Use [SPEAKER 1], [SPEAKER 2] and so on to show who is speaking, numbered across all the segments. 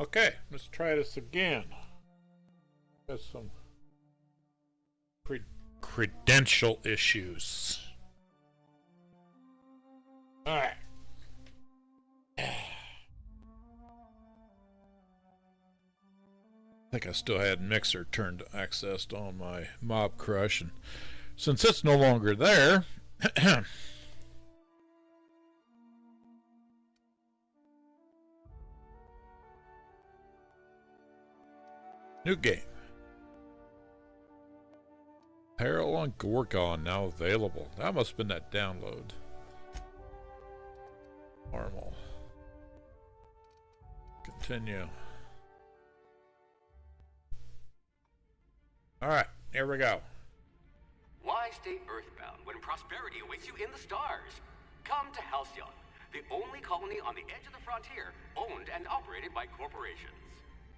[SPEAKER 1] Okay, let's try this again. Got some credential issues. Alright. I think I still had Mixer turned accessed on my Mob Crush, and since it's no longer there, new game. Peril on Gorgon now available. That must have been that download. Normal. Continue. Alright, here we go.
[SPEAKER 2] Why stay earthbound when prosperity awaits you in the stars? Come to Halcyon, the only colony on the edge of the frontier, owned and operated by corporations.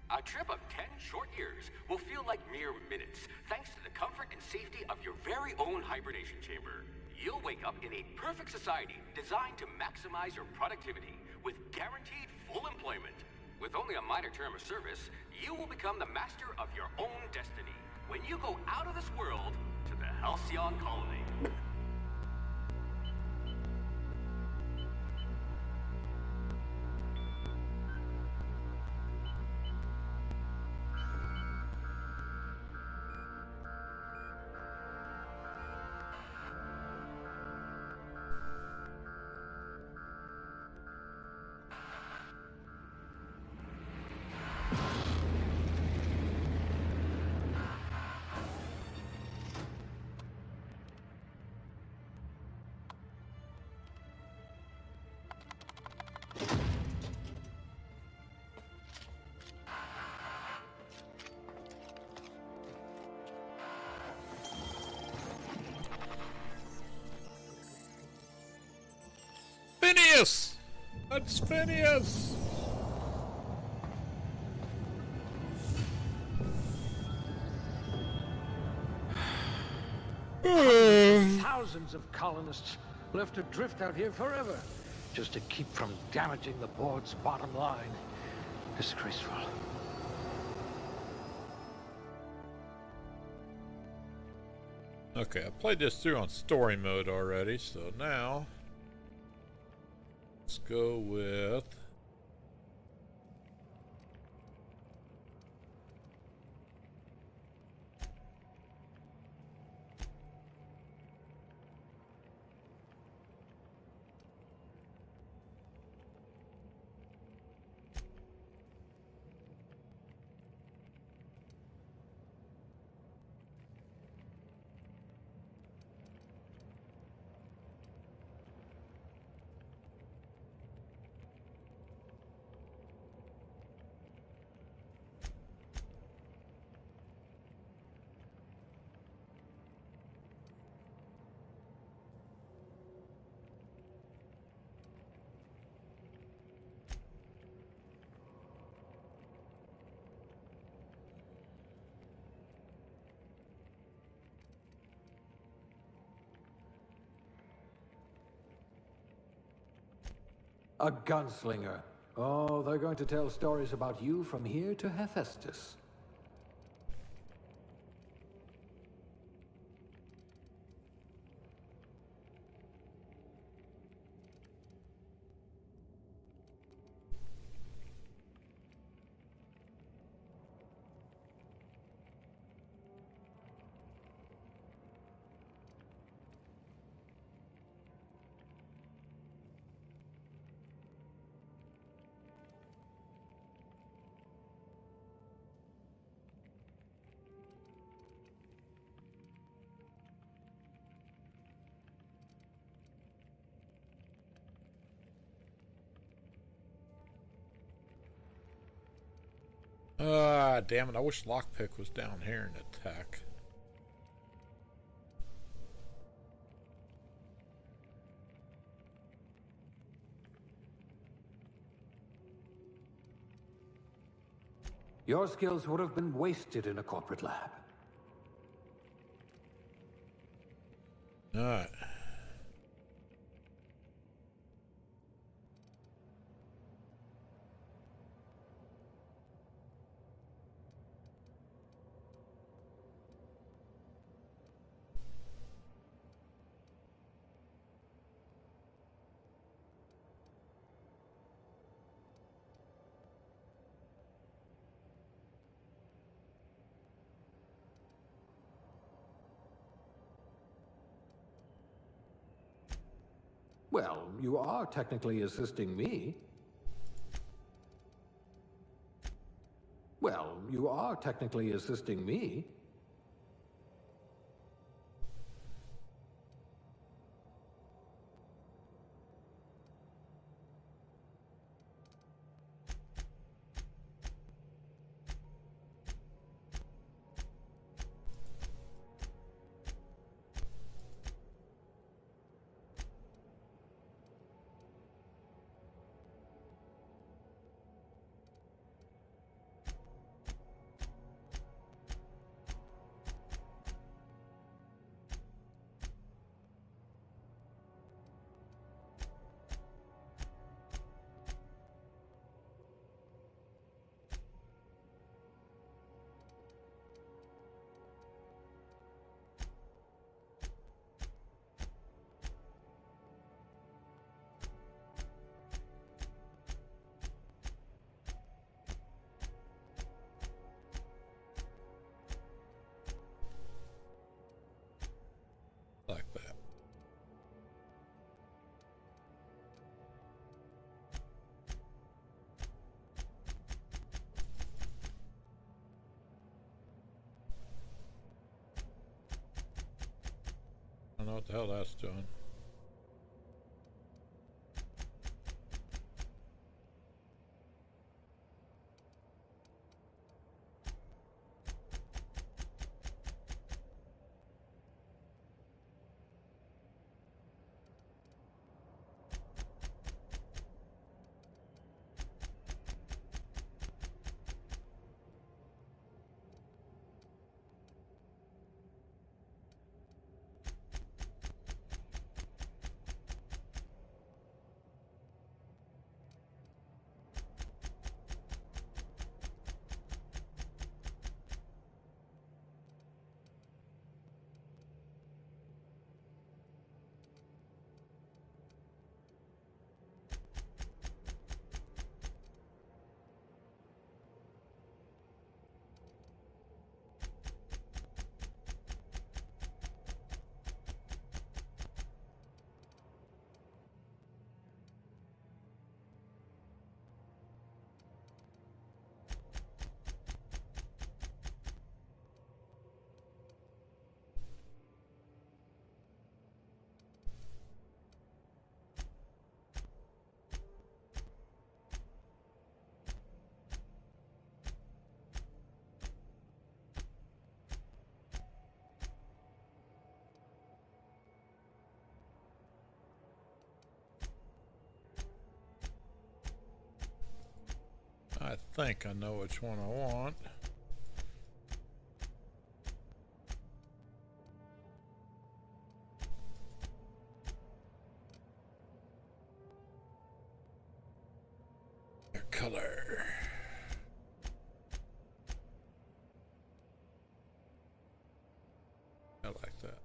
[SPEAKER 2] A trip of 10 short years will feel like mere minutes, thanks to the comfort and safety of your very own hibernation chamber. You'll wake up in a perfect society designed to maximize your productivity with guaranteed full employment. With only a minor term of service, you will become the master of your own destiny when you go out of this world to the Halcyon colony.
[SPEAKER 1] Phineas! That's Phineas!
[SPEAKER 3] Thousands of colonists left adrift out here forever, just to keep from damaging the board's bottom line. Disgraceful.
[SPEAKER 1] Okay, I played this through on story mode already, so now let's go with
[SPEAKER 3] A gunslinger. Oh, they're going to tell stories about you from here to Hephaestus. damn it, I wish lockpick was down here in attack. Your skills would have been wasted in a corporate lab.
[SPEAKER 1] Alright.
[SPEAKER 3] Well, you are technically assisting me. Well, you are technically assisting me.
[SPEAKER 1] Like that. I don't know what the hell that's doing. I think I know which one I want. Color. I like that.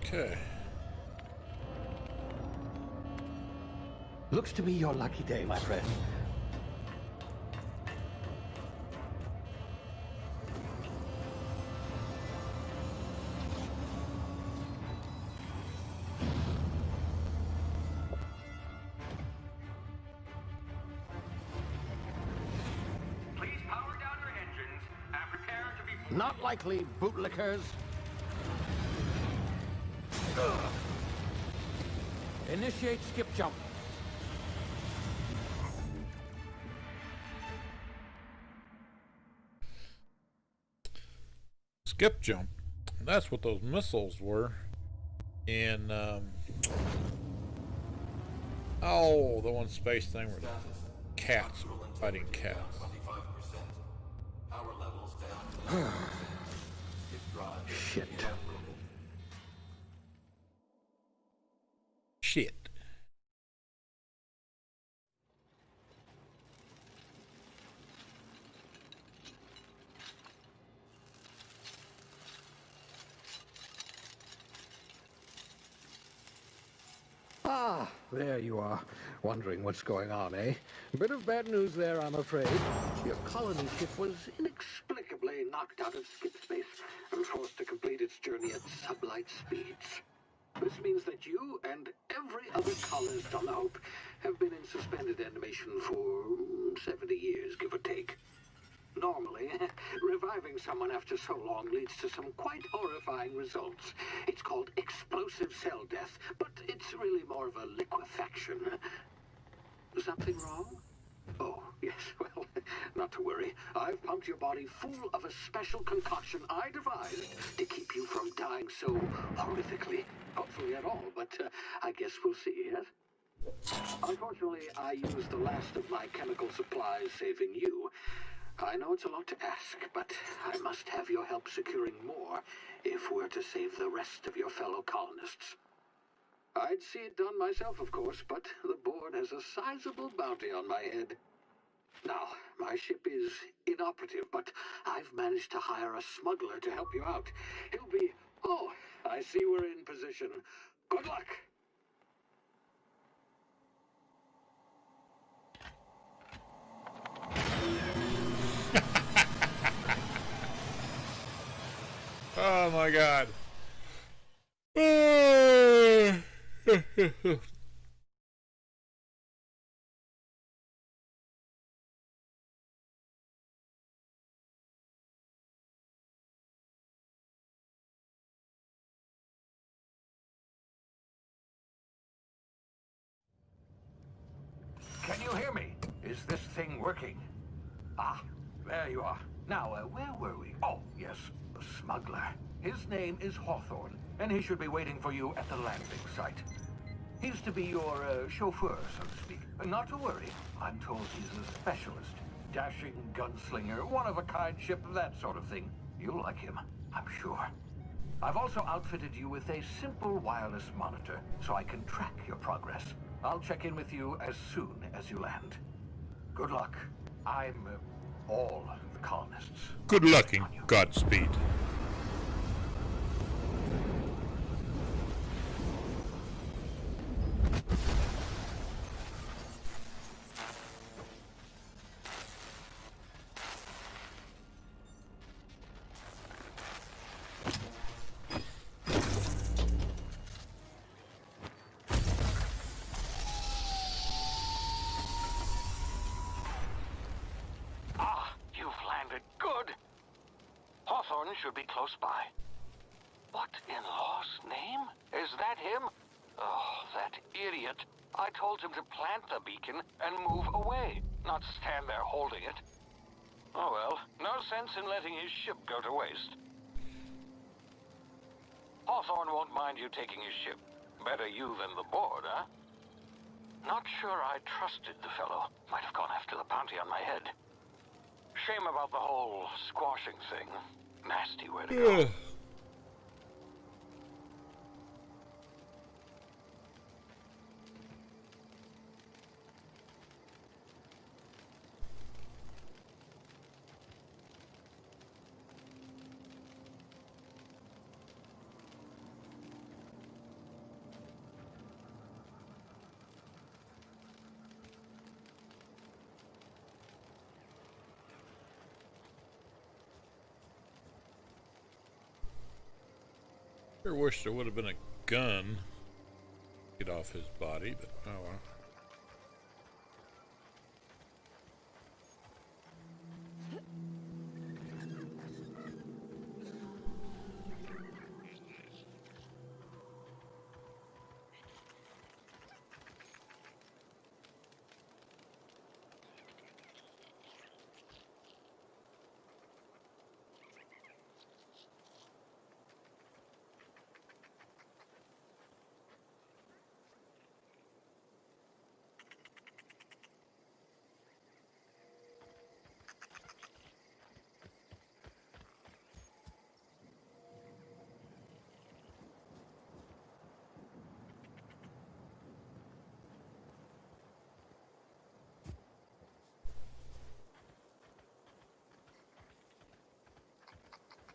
[SPEAKER 1] Okay.
[SPEAKER 3] Looks to be your lucky day, my friend.
[SPEAKER 2] Please power down your engines and prepare to be...
[SPEAKER 3] Not likely, bootlickers. Initiate skip jump.
[SPEAKER 1] Skip jump. That's what those missiles were. In oh, the one space thing where cats fighting cats.
[SPEAKER 3] Shit.
[SPEAKER 1] Shit.
[SPEAKER 3] Ah, there you are. Wondering what's going on, eh? Bit of bad news there, I'm afraid. Your colony ship was inexplicably knocked out of skip space and forced to complete its journey at sublight speeds. This means that you and every other colonist on the Hope have been in suspended animation for 70 years, give or take. Normally, reviving someone after so long leads to some quite horrifying results. It's called explosive cell death, but it's really more of a liquefaction. Something wrong? Oh, yes, well, not to worry. I've pumped your body full of a special concoction I devised to keep you from dying so horrifically. Hopefully at all, but I guess we'll see, yes? Unfortunately, I used the last of my chemical supplies saving you. I know it's a lot to ask, but I must have your help securing more if we're to save the rest of your fellow colonists. I'd see it done myself, of course, but the board has a sizable bounty on my head. Now, my ship is inoperative, but I've managed to hire a smuggler to help you out. He'll be... Oh, I see we're in position. Good luck!
[SPEAKER 1] Oh my god.
[SPEAKER 3] Can you hear me? Is this thing working? Ah, there you are. Now, where were we? Oh, yes, the smuggler. His name is Hawthorne, and he should be waiting for you at the landing site. He's to be your chauffeur, so to speak. Not to worry. I'm told he's a specialist. Dashing gunslinger, one-of-a-kind ship, that sort of thing. You'll like him, I'm sure. I've also outfitted you with a simple wireless monitor, so I can track your progress. I'll check in with you as soon as you land. Good luck. I'm all the colonists.
[SPEAKER 1] Good luck and Godspeed.
[SPEAKER 4] Should be close by. What in law's name? Is that him? Oh, that idiot. I told him to plant the beacon and move away, not stand there holding it. Oh well, no sense in letting his ship go to waste. Hawthorne won't mind you taking his ship. Better you than the board, huh? Not sure I trusted the fellow. Might have gone after the bounty on my head. Shame about the whole squashing thing. Nasty way to go.
[SPEAKER 1] Sure wish there would have been a gun to get off his body, but oh well.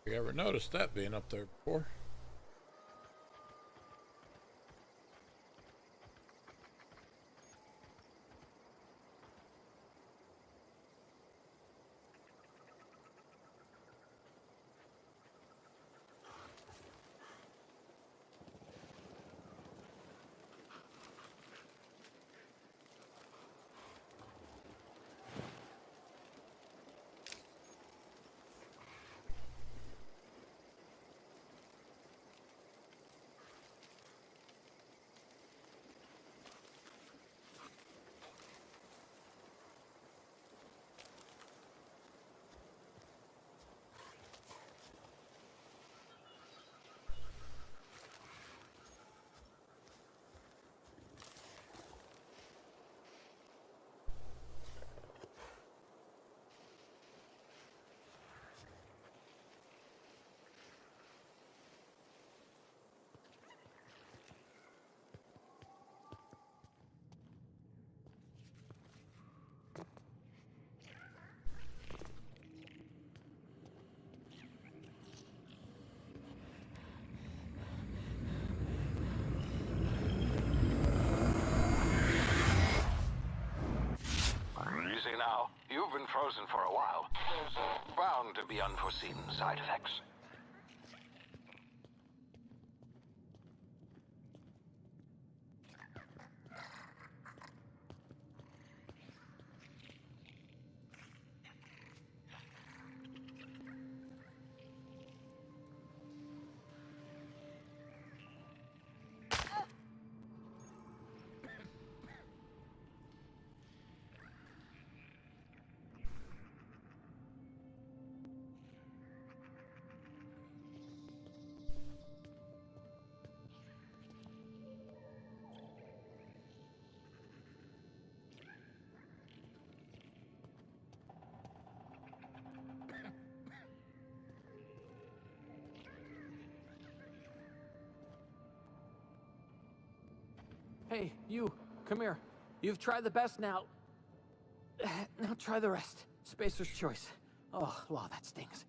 [SPEAKER 1] You ever noticed that being up there before?
[SPEAKER 4] Easy now. You've been frozen for a while. There's bound to be unforeseen side effects.
[SPEAKER 5] Hey, you, come here. You've tried the best now. Now try the rest. Spacer's choice. Oh, wow, that stings.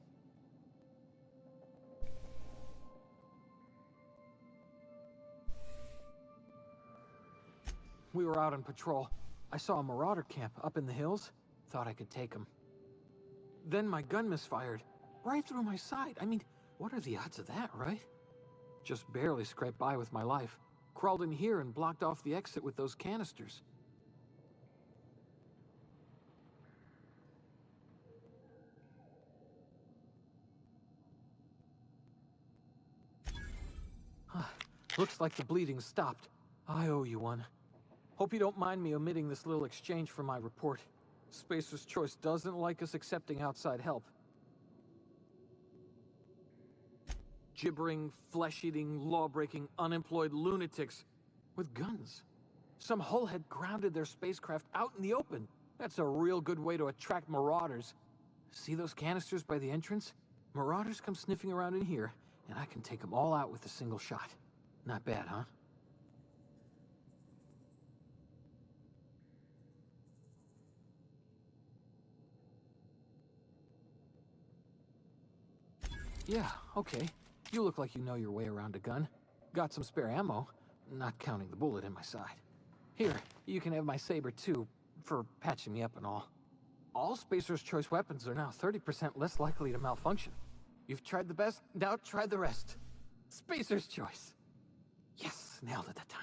[SPEAKER 5] We were out on patrol. I saw a marauder camp up in the hills. Thought I could take them. Then my gun misfired. Right through my side. I mean, what are the odds of that, right? Just barely scraped by with my life. Crawled in here and blocked off the exit with those canisters. Looks like the bleeding stopped. I owe you one. Hope you don't mind me omitting this little exchange from my report. Spacer's Choice doesn't like us accepting outside help. Gibbering, flesh-eating, law-breaking, unemployed lunatics with guns. Some hullhead grounded their spacecraft out in the open. That's a real good way to attract marauders. See those canisters by the entrance? Marauders come sniffing around in here, and I can take them all out with a single shot. Not bad, huh? Yeah, okay. You look like you know your way around a gun. Got some spare ammo, not counting the bullet in my side. Here, you can have my saber too, for patching me up and all. All Spacer's Choice weapons are now 30% less likely to malfunction. You've tried the best, now try the rest. Spacer's choice. Yes, nailed it that time.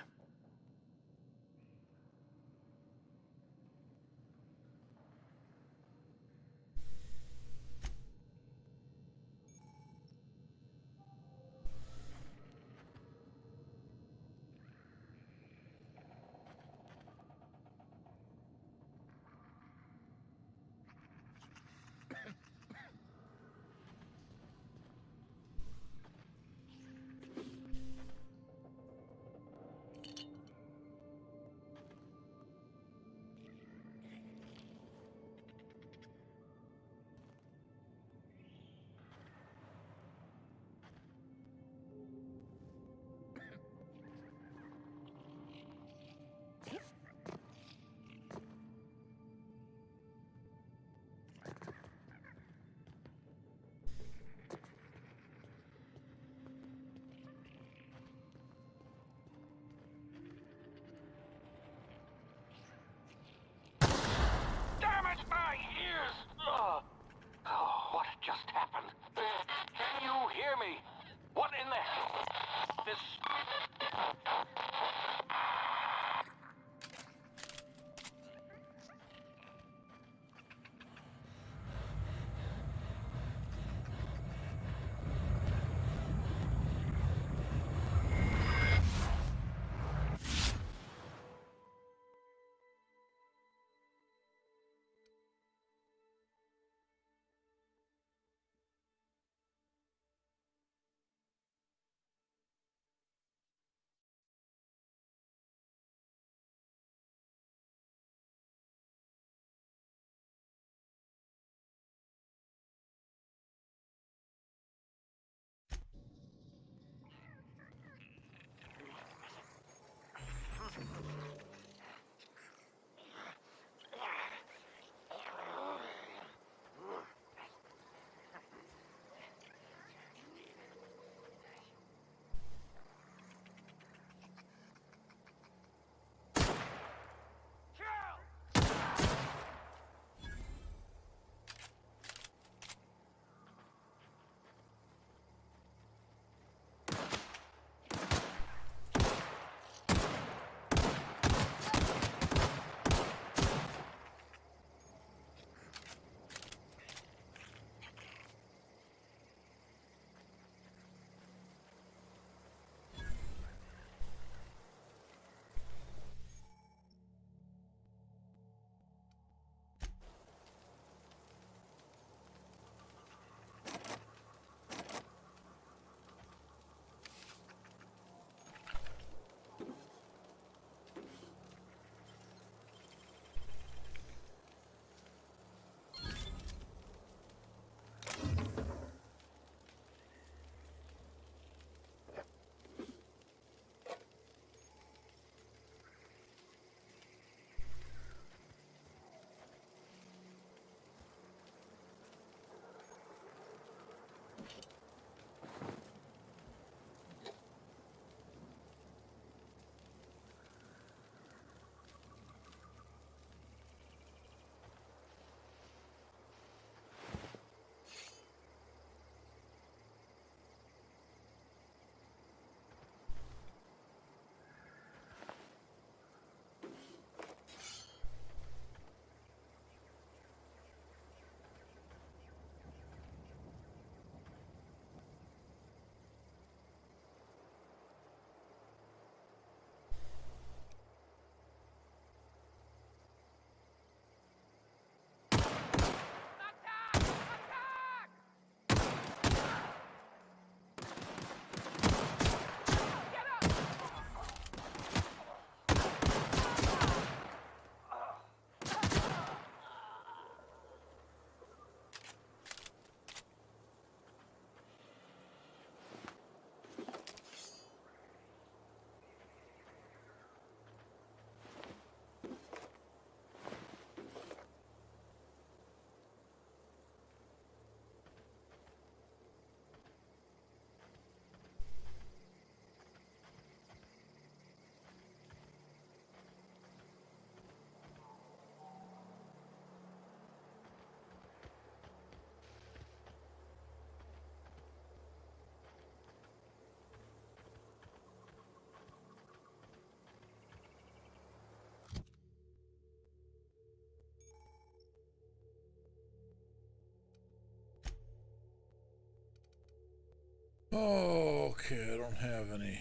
[SPEAKER 1] Okay, I don't have any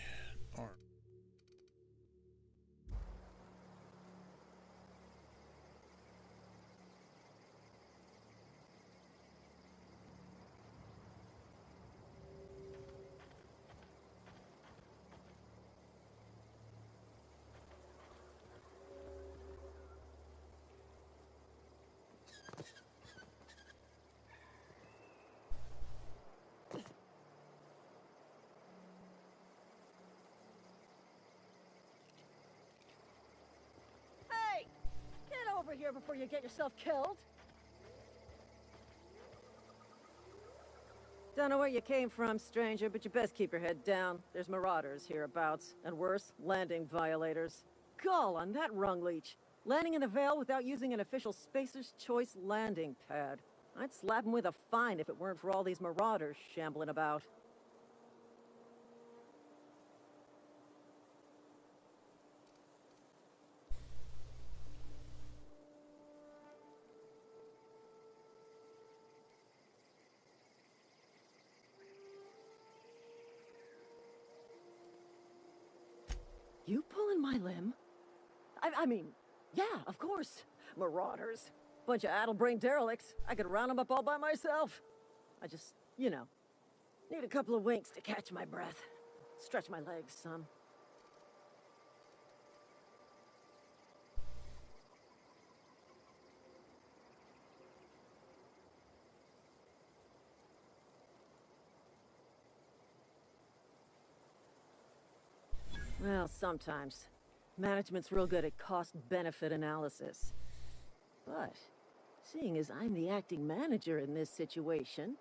[SPEAKER 1] arm.
[SPEAKER 6] Hey! Get over here before you get yourself killed! Don't know where you came from, stranger, but you best keep your head down. There's marauders hereabouts, and worse, landing violators. Gall on that rung leech! Landing in the Vale without using an official Spacer's Choice landing pad. I'd slap him with a fine if it weren't for all these marauders shambling about. You pulling my limb? I mean, yeah, of course. Marauders. Bunch of addle-brained derelicts. I could round them up all by myself. I just, you know, need a couple of winks to catch my breath. Stretch my legs some. Well, sometimes. Management's real good at cost-benefit analysis. But, seeing as I'm the acting manager in this situation,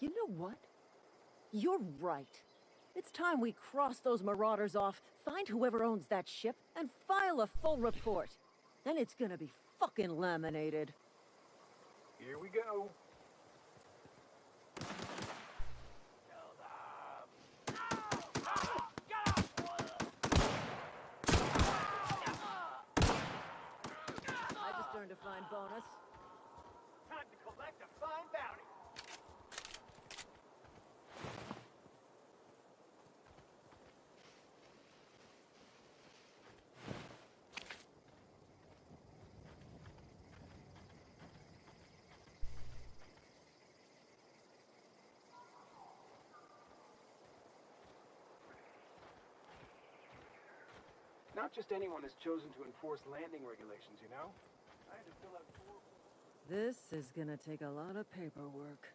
[SPEAKER 6] you know what? You're right. It's time we cross those marauders off, find whoever owns that ship, and file a full report. Then it's gonna be fucking laminated.
[SPEAKER 4] Here we go.
[SPEAKER 6] I just earned a fine bonus.
[SPEAKER 4] Time to collect a fine bounty. Not just anyone has chosen to enforce landing regulations, you know? I had to fill out 4...
[SPEAKER 6] This is gonna take a lot of paperwork.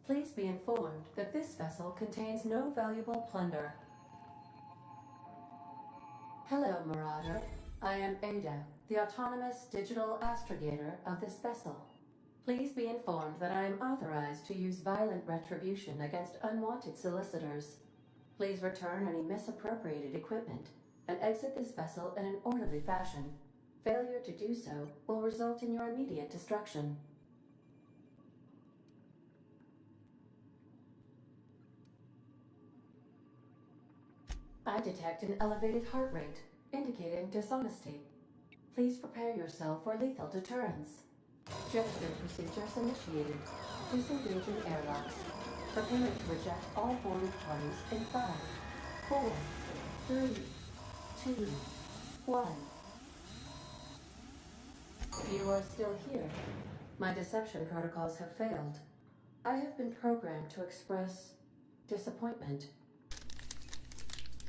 [SPEAKER 7] Please be informed that this vessel contains no valuable plunder. Hello, Marauder. I am Ada, the autonomous digital astrogator of this vessel. Please be informed that I am authorized to use violent retribution against unwanted solicitors. Please return any misappropriated equipment and exit this vessel in an orderly fashion. Failure to do so will result in your immediate destruction. I detect an elevated heart rate, indicating dishonesty. Please prepare yourself for lethal deterrence. Gesture procedures initiated. Disengaging airlocks. Preparing to eject all boarded parties in 5, 4, 3, 2, 1. You are still here. My deception protocols have failed. I have been programmed to express disappointment.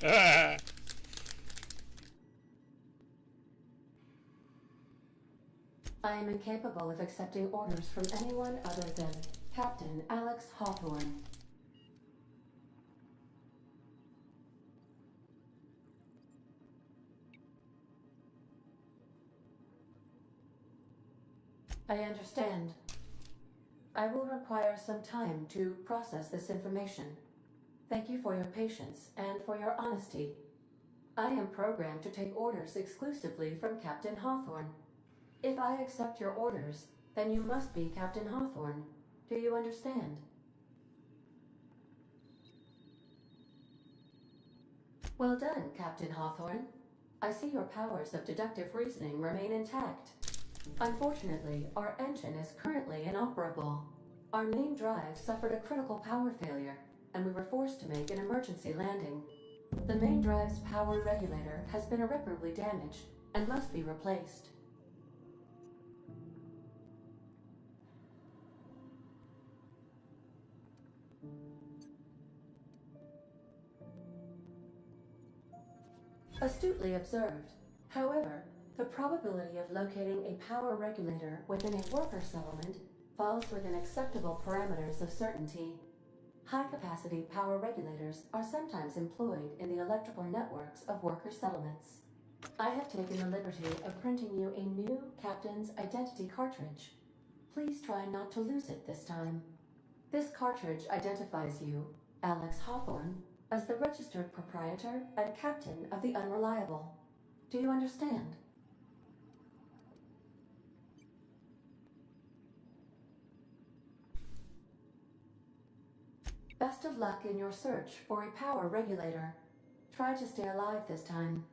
[SPEAKER 7] I am incapable of accepting orders from anyone other than Captain Alex Hawthorne. I understand. I will require some time to process this information. Thank you for your patience and for your honesty. I am programmed to take orders exclusively from Captain Hawthorne. If I accept your orders, then you must be Captain Hawthorne. Do you understand? Well done, Captain Hawthorne. I see your powers of deductive reasoning remain intact. Unfortunately, our engine is currently inoperable. Our main drive suffered a critical power failure, and we were forced to make an emergency landing. The main drive's power regulator has been irreparably damaged and must be replaced. Astutely observed. However, the probability of locating a power regulator within a worker settlement falls within acceptable parameters of certainty. High-capacity power regulators are sometimes employed in the electrical networks of worker settlements. I have taken the liberty of printing you a new Captain's Identity cartridge. Please try not to lose it this time. This cartridge identifies you, Alex Hawthorne, as the registered proprietor and captain of the Unreliable. Do you understand? Best of luck in your search for a power regulator. Try to stay alive this time.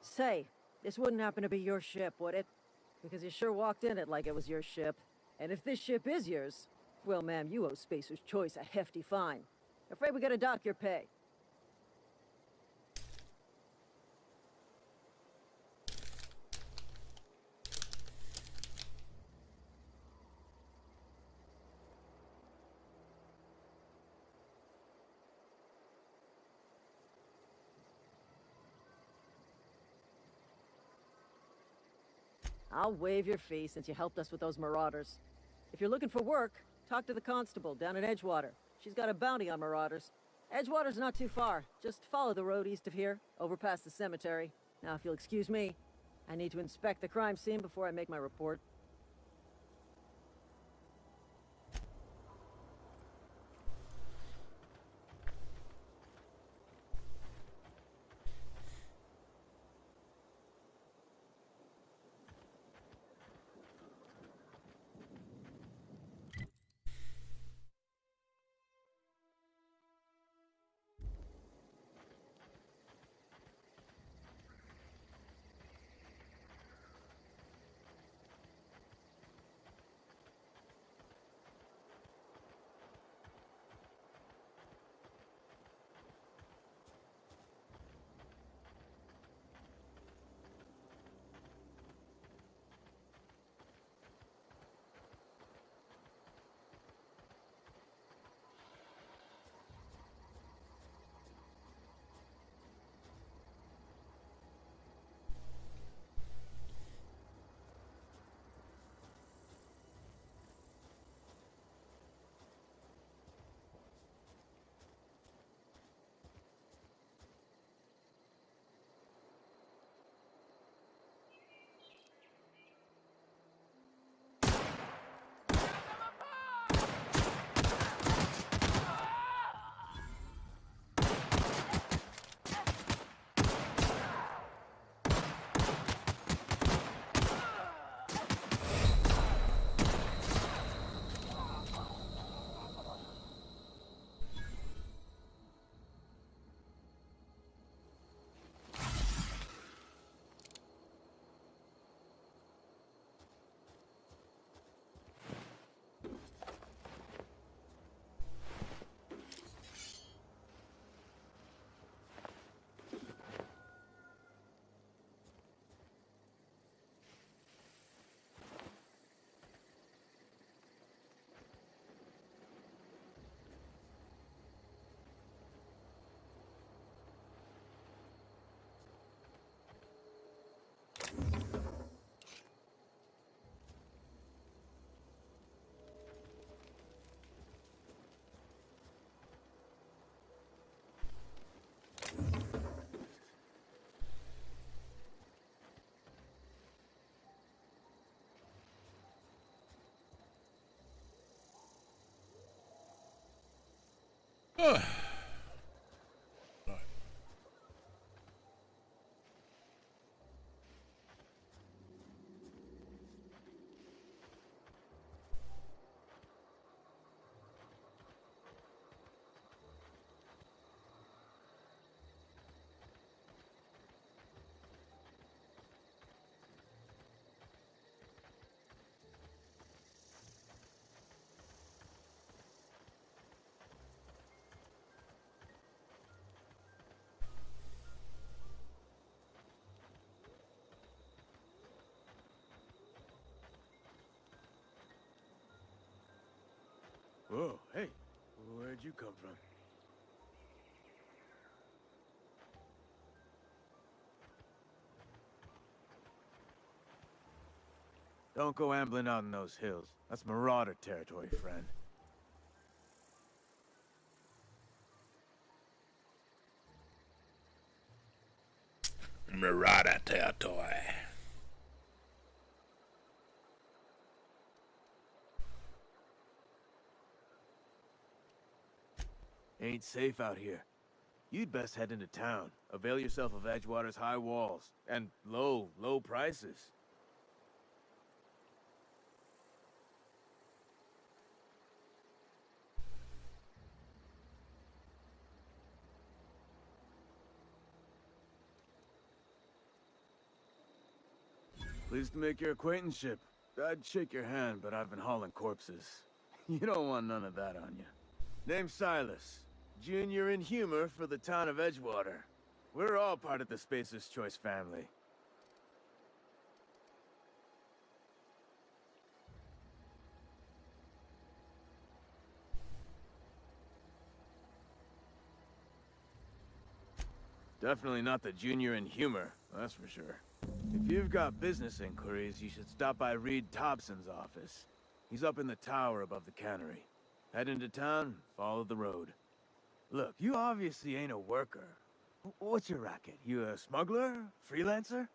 [SPEAKER 6] Say, this wouldn't happen to be your ship, would it? Because you sure walked in it like it was your ship. And if this ship is yours, well, ma'am, you owe Spacer's Choice a hefty fine. Afraid we gotta dock your pay. I'll waive your fee since you helped us with those marauders. If you're looking for work, talk to the constable down at Edgewater. She's got a bounty on marauders. Edgewater's not too far. Just follow the road east of here, over past the cemetery. Now, if you'll excuse me, I need to inspect the crime scene before I make my report.
[SPEAKER 8] Whoa, hey, where'd you come from? Don't go ambling out in those hills. That's Marauder territory, friend.
[SPEAKER 1] Marauder territory.
[SPEAKER 8] Ain't safe out here. You'd best head into town. Avail yourself of Edgewater's high walls. And low prices. Pleased to make your acquaintanceship. I'd shake your hand, but I've been hauling corpses. You don't want none of that on you. Name's Silas. Junior in humor for the town of Edgewater. We're all part of the Spacer's Choice family. Definitely not the junior in humor, that's for sure. If you've got business inquiries, you should stop by Reed Thompson's office. He's up in the tower above the cannery. Head into town, follow the road. Look, you obviously ain't a worker. What's your racket? You a smuggler? Freelancer?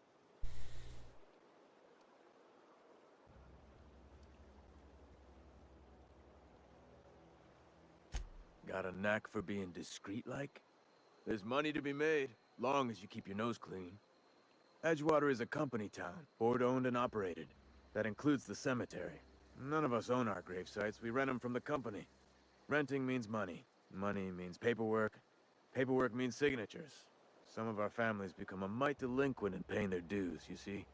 [SPEAKER 8] Got a knack for being discreet-like? There's money to be made, long as you keep your nose clean. Edgewater is a company town, board-owned and operated. That includes the cemetery. None of us own our grave sites, we rent them from the company. Renting means money. Money means paperwork. Paperwork means signatures. Some of our families become a mite delinquent in paying their dues, you see?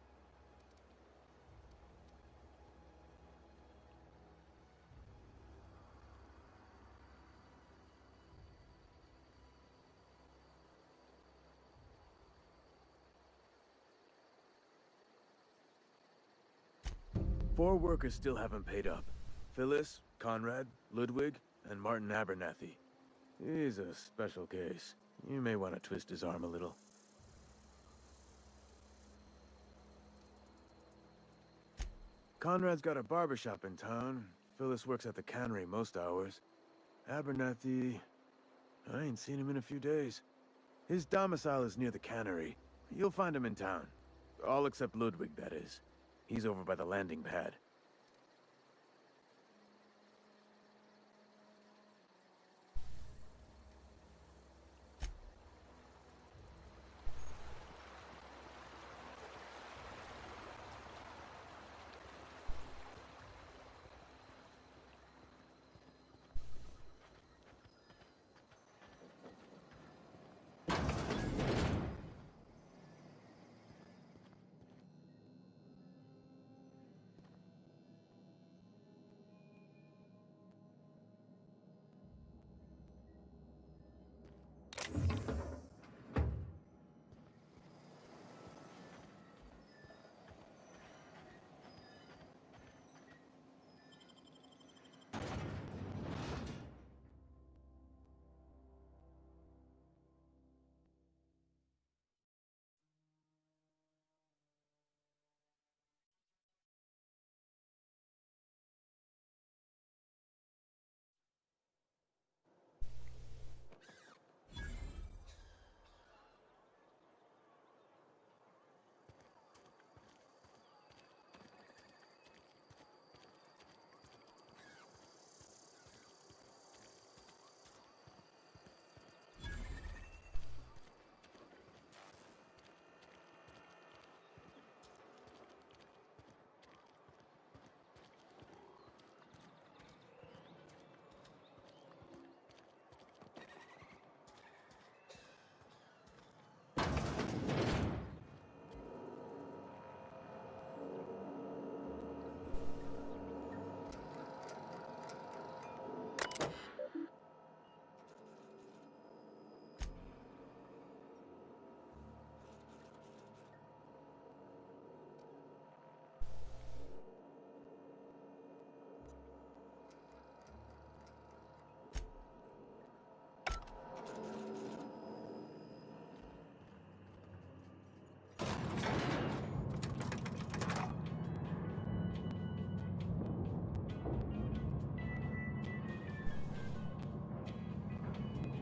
[SPEAKER 8] Four workers still haven't paid up. Phyllis, Conrad, Ludwig, and Martin Abernathy. He's a special case. You may want to twist his arm a little. Conrad's got a barbershop in town. Phyllis works at the cannery most hours. Abernathy... I ain't seen him in a few days. His domicile is near the cannery. You'll find him in town. All except Ludwig, that is. He's over by the landing pad.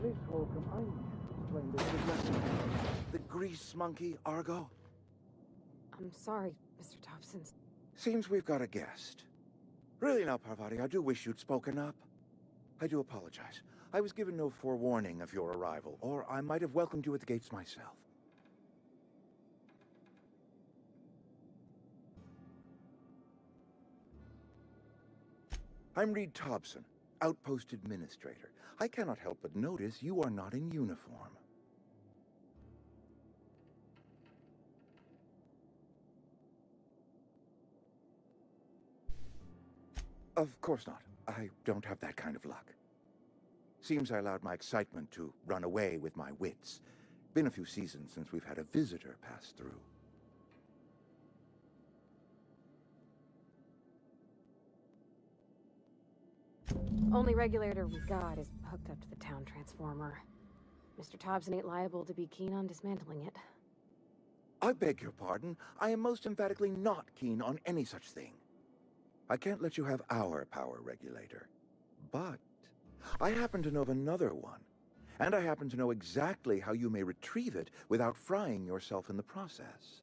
[SPEAKER 9] Please, Holcomb, I need to explain this exactly. The grease monkey, Argo?
[SPEAKER 10] I'm sorry, Mr. Thompson.
[SPEAKER 9] Seems we've got a guest. Really now, Parvati, I do wish you'd spoken up. I do apologize. I was given no forewarning of your arrival, or I might have welcomed you at the gates myself. I'm Reed Thompson, Outpost Administrator. I cannot help but notice you are not in uniform. Of course not. I don't have that kind of luck. Seems I allowed my excitement to run away with my wits. Been a few seasons since we've had a visitor pass through.
[SPEAKER 10] Only regulator we got is hooked up to the town transformer. Mr. Thompson ain't liable to be keen on dismantling it.
[SPEAKER 9] I beg your pardon. I am most emphatically not keen on any such thing. I can't let you have our power regulator. But I happen to know of another one. And I happen to know exactly how you may retrieve it without frying yourself in the process.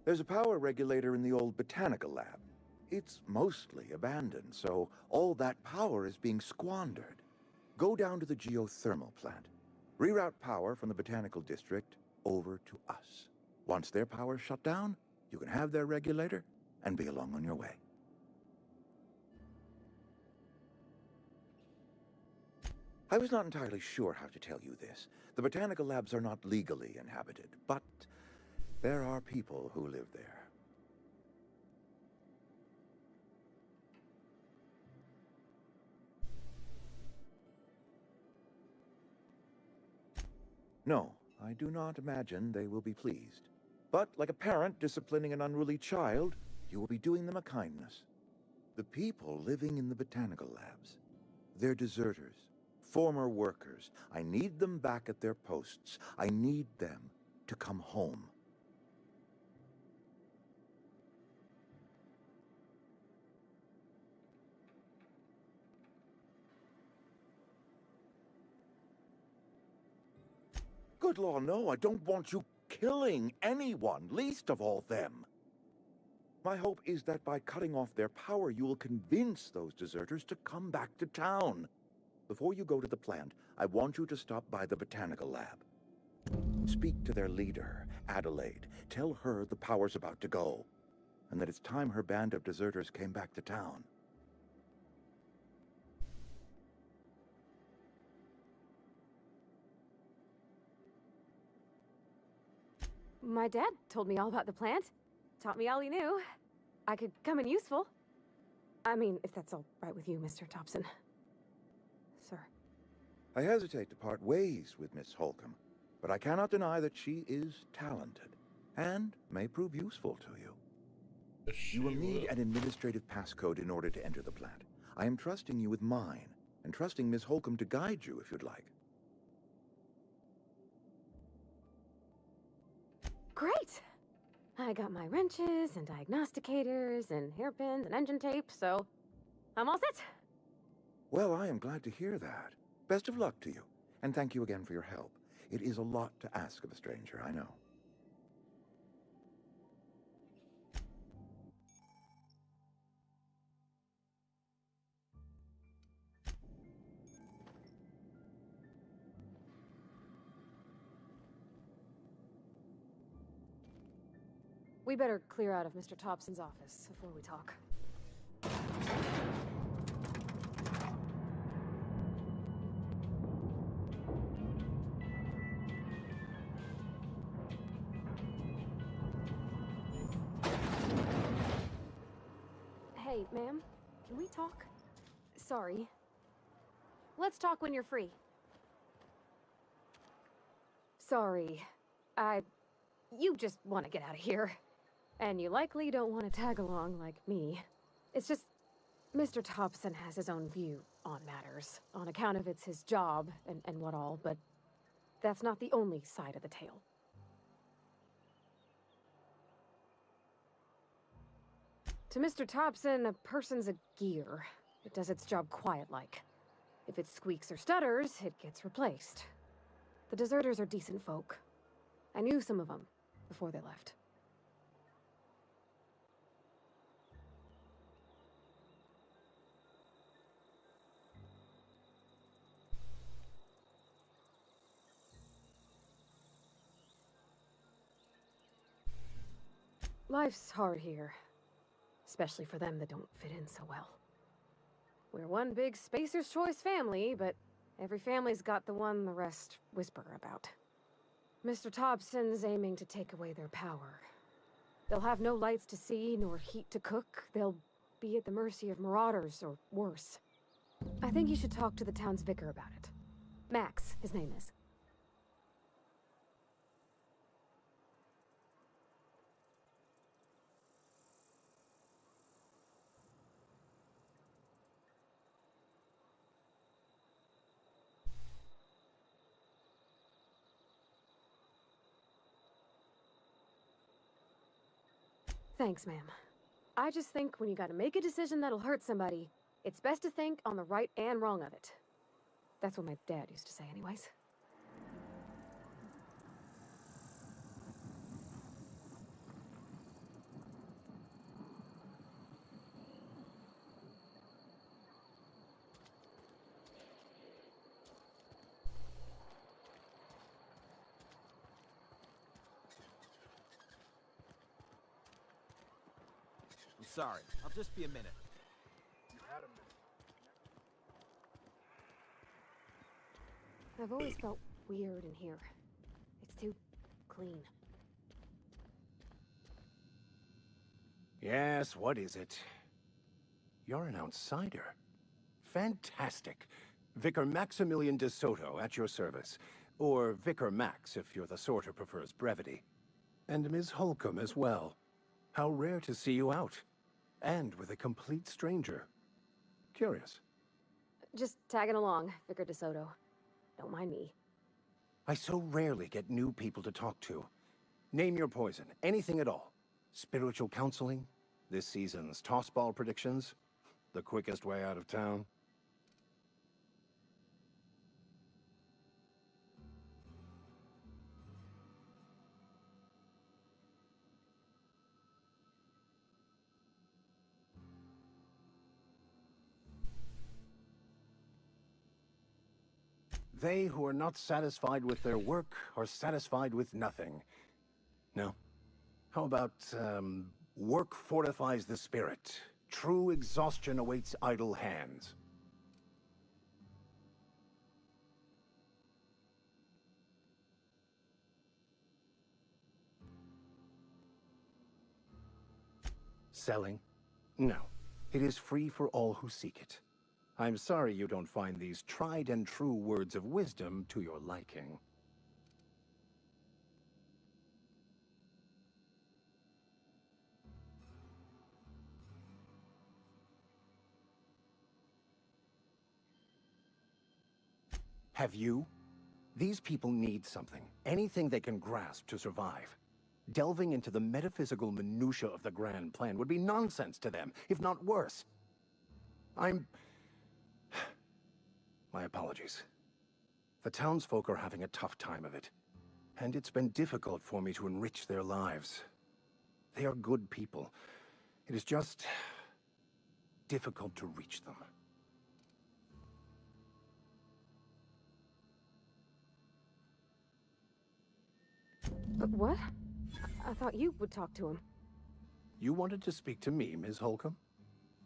[SPEAKER 9] There's a power regulator in the old botanical lab. It's mostly abandoned, so all that power is being squandered. Go down to the geothermal plant. Reroute power from the botanical district over to us. Once their power's shut down, you can have their regulator and be along on your way. I was not entirely sure how to tell you this. The botanical labs are not legally inhabited, but there are people who live there. No, I do not imagine they will be pleased. But like a parent disciplining an unruly child, you will be doing them a kindness. The people living in the botanical labs, they're deserters, former workers. I need them back at their posts. I need them to come home. Good law, no, I don't want you killing anyone, least of all them. My hope is that by cutting off their power, you will convince those deserters to come back to town. Before you go to the plant, I want you to stop by the botanical lab. Speak to their leader, Adelaide. Tell her the power's about to go, and that it's time her band of deserters came back to town.
[SPEAKER 10] My dad told me all about the plant. Taught me all he knew. I could come in useful. I mean, if that's all right with you, Mr. Thompson. Sir.
[SPEAKER 9] I hesitate to part ways with Miss Holcomb, but I cannot deny that she is talented, and may prove useful to you. You will need an administrative passcode in order to enter the plant. I am trusting you with mine, and trusting Miss Holcomb to guide you if you'd like.
[SPEAKER 10] Great! I got my wrenches and diagnosticators and hairpins and engine tape, so I'm all set.
[SPEAKER 9] Well, I am glad to hear that. Best of luck to you, and thank you again for your help. It is a lot to ask of a stranger, I know.
[SPEAKER 10] We better clear out of Mr. Thompson's office before we talk. Hey, ma'am, can we talk? Sorry. Let's talk when you're free. Sorry. You just want to get out of here. And you likely don't want to tag along like me. It's just, Mr. Thompson has his own view on matters, on account of it's his job and what all, but that's not the only side of the tale. To Mr. Thompson, a person's a gear. It does its job quiet-like. If it squeaks or stutters, it gets replaced. The deserters are decent folk. I knew some of them before they left. Life's hard here. Especially for them that don't fit in so well. We're one big Spacer's Choice family, but every family's got the one the rest whisper about. Mr. Thompson's aiming to take away their power. They'll have no lights to see, nor heat to cook. They'll be at the mercy of marauders, or worse. I think you should talk to the town's vicar about it. Max, his name is. Thanks, ma'am. I just think when you gotta make a decision that'll hurt somebody, it's best to think on the right and wrong of it. That's what my dad used to say anyways.
[SPEAKER 11] I'm sorry. I'll just be a minute.
[SPEAKER 10] I've always felt weird in here. It's too clean.
[SPEAKER 12] Yes, what is it? You're an outsider. Fantastic. Vicar Maximilian de Soto at your service. Or Vicar Max if you're the sort who prefers brevity. And Ms. Holcomb as well. How rare to see you out. And with a complete stranger. Curious.
[SPEAKER 10] Just tagging along, Vicar de Soto. Don't mind me.
[SPEAKER 12] I so rarely get new people to talk to. Name your poison, anything at all. Spiritual counseling? This season's tossball predictions? The quickest way out of town? They who are not satisfied with their work are satisfied with nothing. No? How about, work fortifies the spirit. True exhaustion awaits idle hands. Selling? No. It is free for all who seek it. I'm sorry you don't find these tried and true words of wisdom to your liking. Have you? These people need something, anything they can grasp to survive. Delving into the metaphysical minutiae of the grand plan would be nonsense to them, if not worse. My apologies. The townsfolk are having a tough time of it, and it's been difficult for me to enrich their lives. They are good people. It is just difficult to reach them.
[SPEAKER 10] What? I thought you would talk to him.
[SPEAKER 12] You wanted to speak to me, Ms. Holcomb?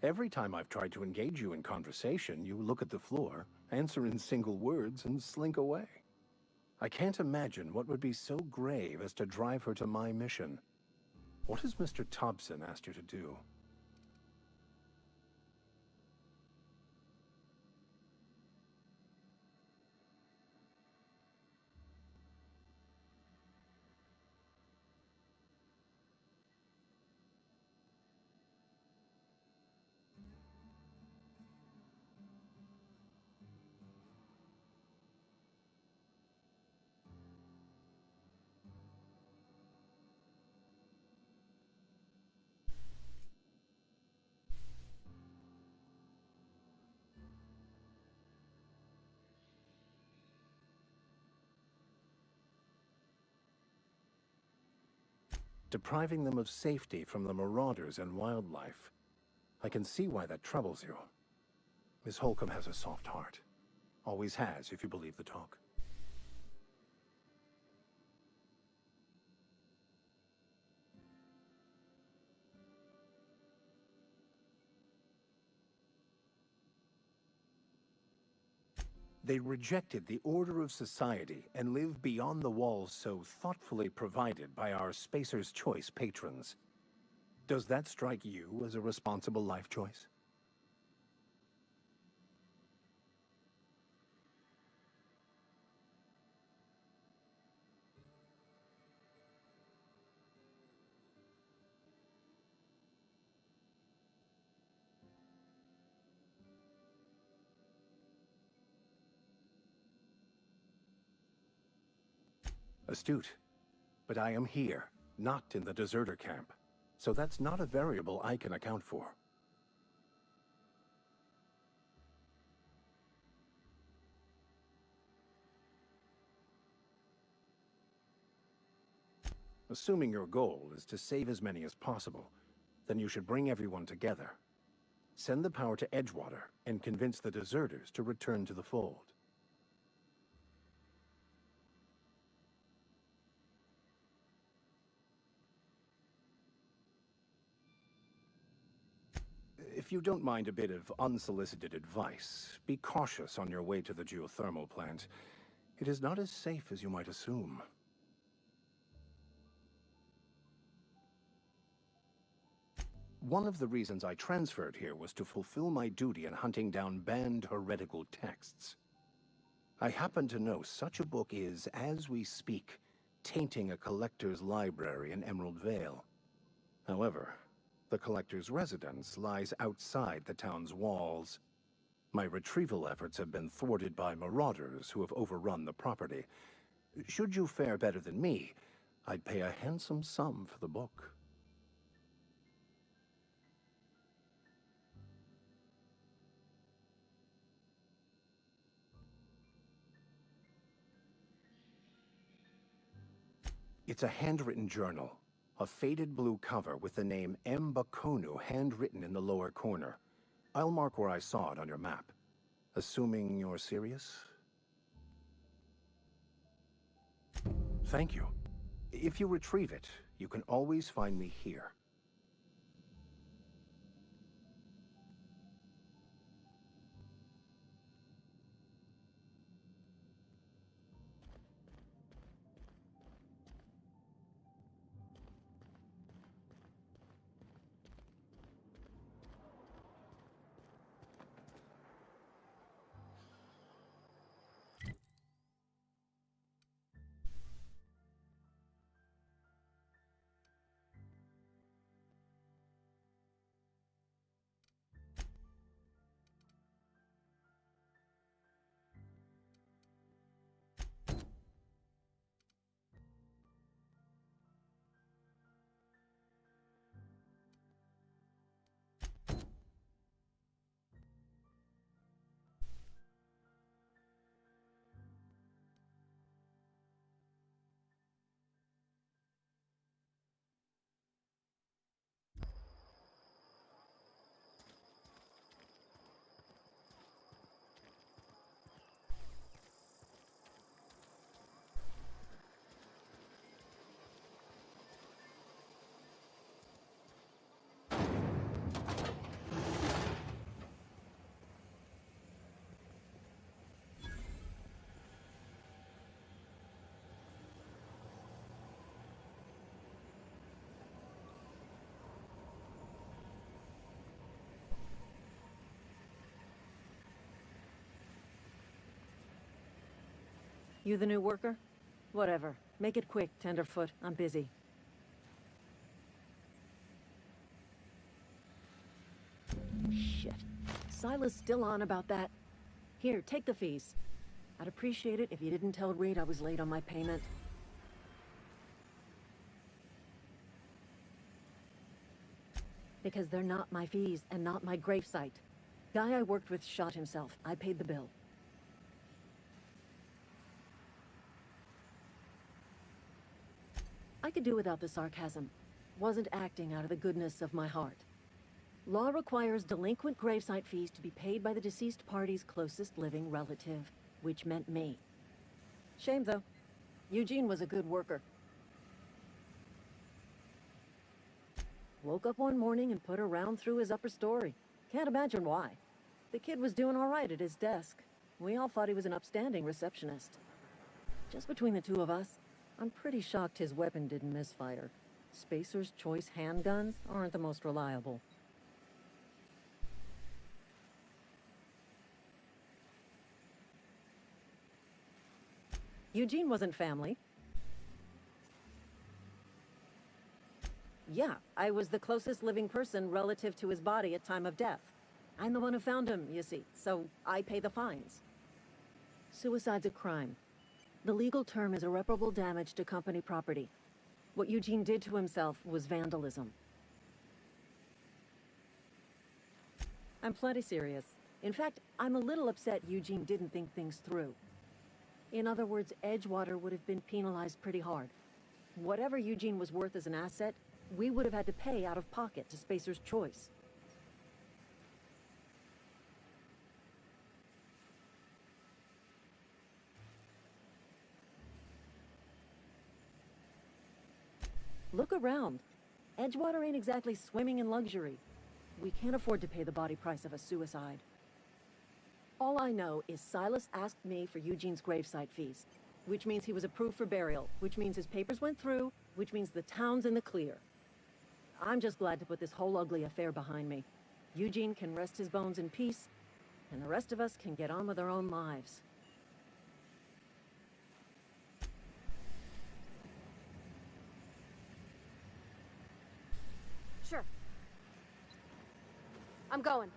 [SPEAKER 12] Every time I've tried to engage you in conversation, you look at the floor, answer in single words, and slink away. I can't imagine what would be so grave as to drive her to my mission. What has Mr. Thompson asked you to do? Depriving them of safety from the marauders and wildlife. I can see why that troubles you. Miss Holcomb has a soft heart. Always has, if you believe the talk. They rejected the order of society and live beyond the walls so thoughtfully provided by our Spacer's Choice patrons. Does that strike you as a responsible life choice? Astute. But I am here, not in the deserter camp. so that's not a variable I can account for. Assuming your goal is to save as many as possible, then you should bring everyone together. Send the power to Edgewater and convince the deserters to return to the fold. If you don't mind a bit of unsolicited advice, be cautious on your way to the geothermal plant. It is not as safe as you might assume. One of the reasons I transferred here was to fulfill my duty in hunting down banned heretical texts. I happen to know such a book is, as we speak, tainting a collector's library in Emerald Vale. However, the collector's residence lies outside the town's walls. My retrieval efforts have been thwarted by marauders who have overrun the property. Should you fare better than me, I'd pay a handsome sum for the book. It's a handwritten journal, a faded blue cover with the name M'Bakono handwritten in the lower corner. I'll mark where I saw it on your map. Assuming you're serious? Thank you. If you retrieve it, you can always find me here.
[SPEAKER 6] You the new worker? Whatever. Make it quick, Tenderfoot. I'm busy. Shit. Silas still on about that? Here, take the fees. I'd appreciate it if you didn't tell Reed I was late on my payment. Because they're not my fees and not my gravesite. Guy I worked with shot himself. I paid the bill. I could do without the sarcasm. Wasn't acting out of the goodness of my heart. Law requires delinquent gravesite fees to be paid by the deceased party's closest living relative, which meant me. Shame, though. Eugene was a good worker. Woke up one morning and put a round through his upper story. Can't imagine why. The kid was doing all right at his desk. We all thought he was an upstanding receptionist. Just between the two of us, I'm pretty shocked his weapon didn't misfire. Spacer's Choice handguns aren't the most reliable. Eugene wasn't family. Yeah, I was the closest living person relative to his body at time of death. I'm the one who found him, you see, so I pay the fines. Suicide's a crime. The legal term is irreparable damage to company property. What Eugene did to himself was vandalism. I'm plenty serious. In fact, I'm a little upset Eugene didn't think things through. In other words, Edgewater would have been penalized pretty hard. Whatever Eugene was worth as an asset, we would have had to pay out of pocket to Spacer's Choice. Look around. Edgewater ain't exactly swimming in luxury. We can't afford to pay the body price of a suicide. All I know is Silas asked me for Eugene's gravesite fees, which means he was approved for burial, which means his papers went through, which means the town's in the clear. I'm just glad to put this whole ugly affair behind me. Eugene can rest his bones in peace, and the rest of us can get on with our own lives.
[SPEAKER 10] Sure. I'm going.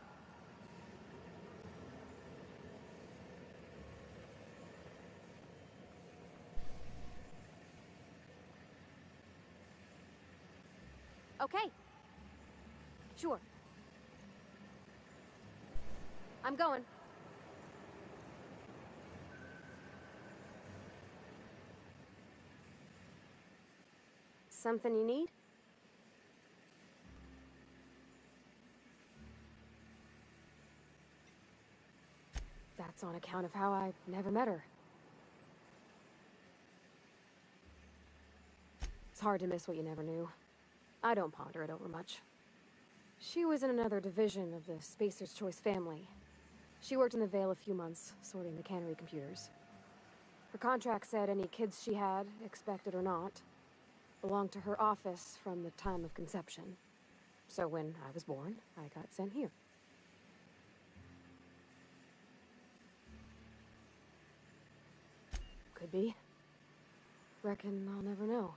[SPEAKER 10] Okay. Sure. I'm going. Something you need? That's on account of how I never met her. It's hard to miss what you never knew. I don't ponder it over much. She was in another division of the Spacer's Choice family. She worked in the Vale a few months, sorting the cannery computers. Her contract said any kids she had, expected or not, belonged to her office from the time of conception. So when I was born, I got sent here. Could be. Reckon I'll never know.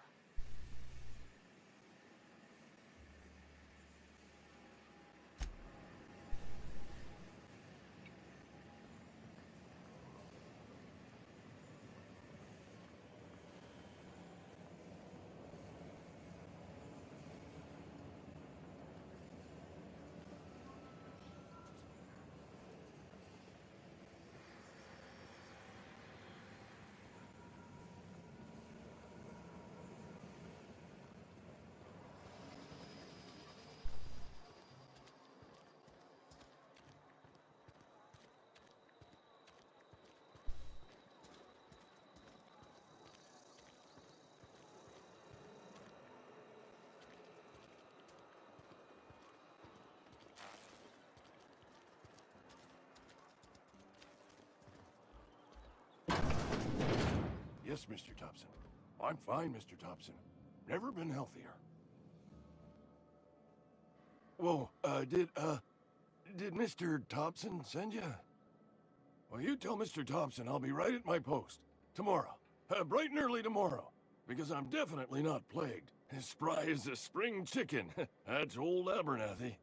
[SPEAKER 13] Yes, Mr. Thompson. I'm fine, Mr. Thompson. Never been healthier. Whoa, did Mr. Thompson send you? Well, you tell Mr. Thompson I'll be right at my post. Tomorrow. Bright and early tomorrow. Because I'm definitely not plagued. As spry as a spring chicken. That's old Abernathy.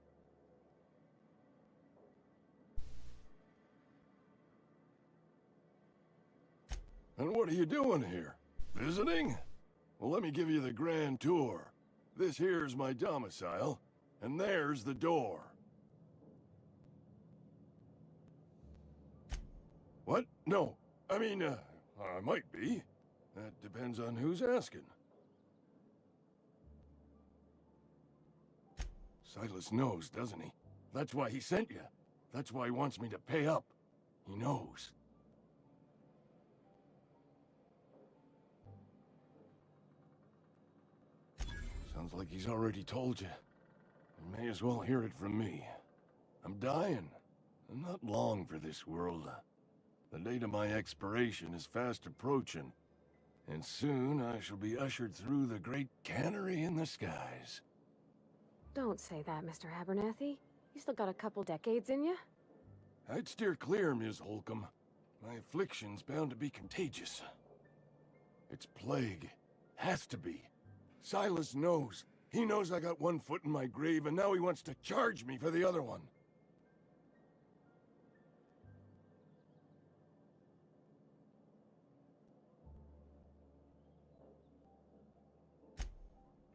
[SPEAKER 13] And what are you doing here? Visiting? Well, let me give you the grand tour. This here's my domicile, and there's the door. What? No. I mean, I might be. That depends on who's asking. Silas knows, doesn't he? That's why he sent you. That's why he wants me to pay up. He knows. Sounds like he's already told you. You may as well hear it from me. I'm dying. I'm not long for this world. The date of my expiration is fast approaching. And soon I shall be ushered through the great cannery in the skies.
[SPEAKER 10] Don't say that, Mr. Abernathy. You still got a couple decades in you.
[SPEAKER 13] I'd steer clear, Ms. Holcomb. My affliction's bound to be contagious. It's plague. Has to be. Silas knows. He knows I got one foot in my grave, and now he wants to charge me for the other one.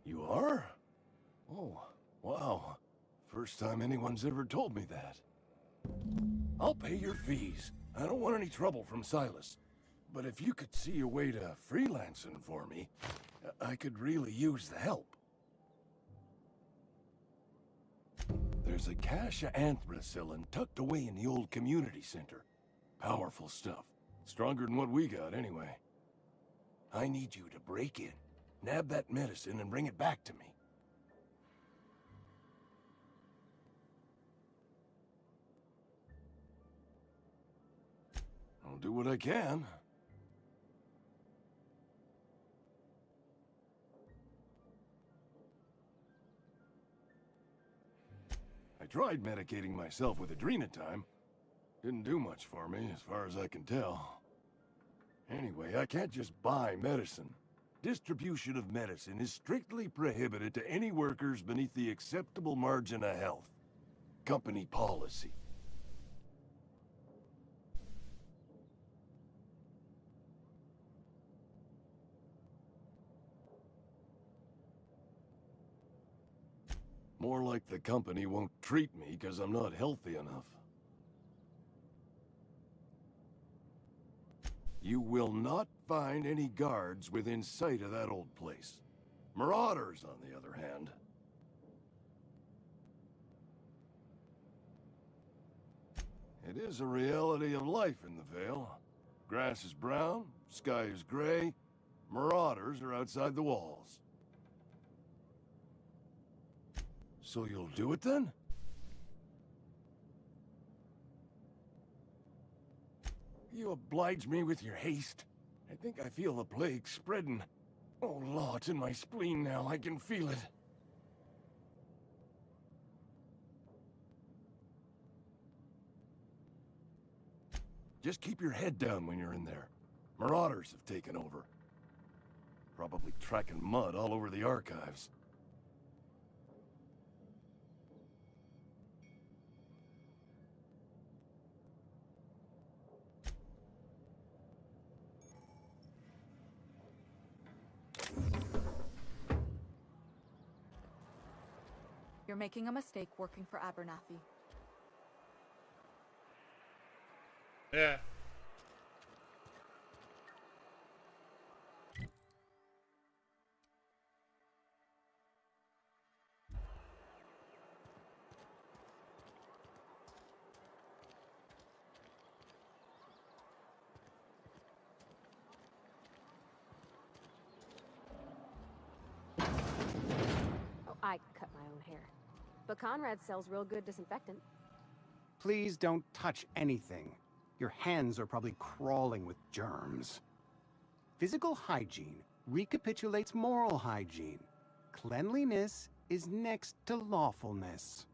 [SPEAKER 13] You are? Oh, wow. First time anyone's ever told me that. I'll pay your fees. I don't want any trouble from Silas. But if you could see a way to freelancing for me, I could really use the help. There's a cache of anthracillin tucked away in the old community center. Powerful stuff. Stronger than what we got, anyway. I need you to break in, nab that medicine, and bring it back to me. I'll do what I can. I tried medicating myself with Adrenatime. Didn't do much for me, as far as I can tell. Anyway, I can't just buy medicine. Distribution of medicine is strictly prohibited to any workers beneath the acceptable margin of health. Company policy. More like the company won't treat me because I'm not healthy enough. You will not find any guards within sight of that old place. Marauders, on the other hand. It is a reality of life in the Vale. Grass is brown, sky is gray, marauders are outside the walls. So you'll do it then? You oblige me with your haste. I think I feel the plague spreading. Oh, Law, it's in my spleen now. I can feel it. Just keep your head down when you're in there. Marauders have taken over. Probably tracking mud all over the archives.
[SPEAKER 14] You're making a mistake working for Abernathy.
[SPEAKER 1] Yeah.
[SPEAKER 10] Oh, I cut my own hair. But Conrad sells real good disinfectant.
[SPEAKER 12] Please don't touch anything. Your hands are probably crawling with germs. Physical hygiene recapitulates moral hygiene. Cleanliness is next to lawfulness.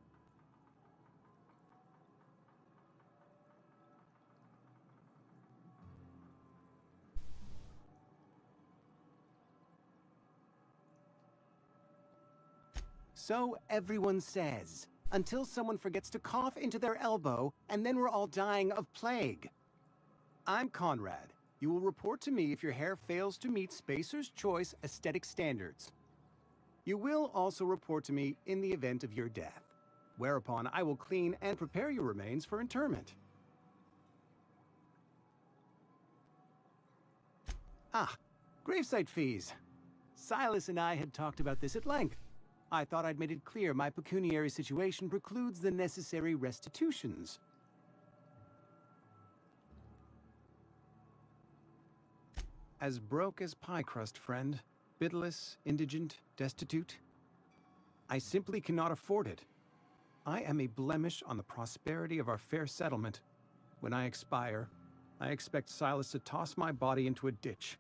[SPEAKER 12] So everyone says, until someone forgets to cough into their elbow, and then we're all dying of plague. I'm Conrad. You will report to me if your hair fails to meet Spacer's Choice aesthetic standards. You will also report to me in the event of your death, whereupon I will clean and prepare your remains for interment. Ah, gravesite fees. Silas and I had talked about this at length. I thought I'd made it clear my pecuniary situation precludes the necessary restitutions. As broke as pie crust, friend. Bidless, indigent, destitute. I simply cannot afford it. I am a blemish on the prosperity of our fair settlement. When I expire, I expect Silas to toss my body into a ditch.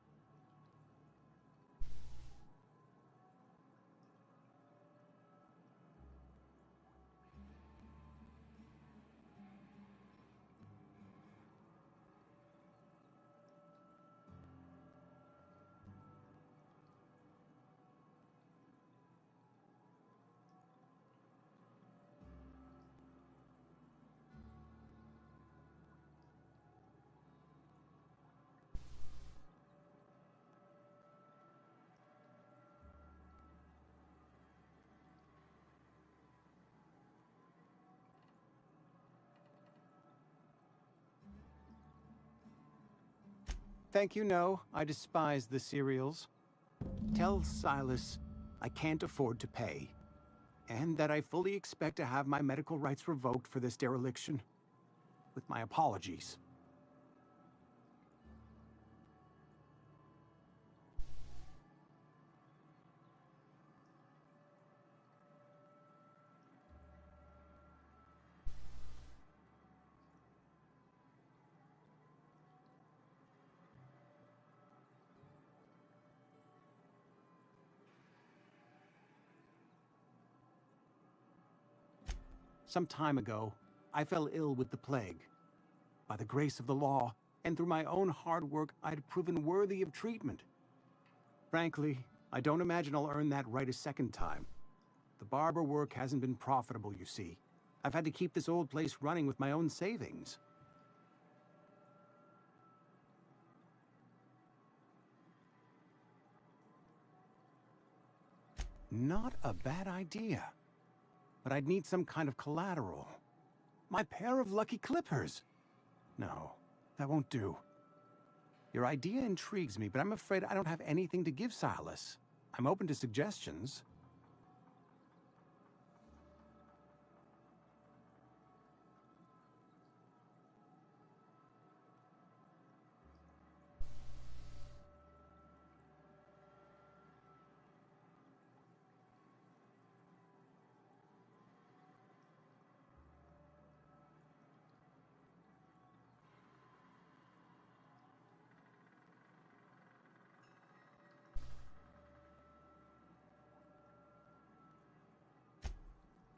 [SPEAKER 15] Thank you, no. I despise the cereals. Tell Silas I can't afford to pay, and that I fully expect to have my medical rights revoked for this dereliction. With my apologies. Some time ago, I fell ill with the plague. By the grace of the law, and through my own hard work, I'd proven worthy of treatment. Frankly, I don't imagine I'll earn that right a second time. The barber work hasn't been profitable, you see. I've had to keep this old place running with my own savings. Not a bad idea. But I'd need some kind of collateral. My pair of lucky clippers! No, that won't do. Your idea intrigues me, but I'm afraid I don't have anything to give Silas. I'm open to suggestions.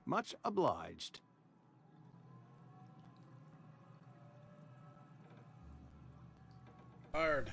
[SPEAKER 15] Much obliged.
[SPEAKER 1] Hard.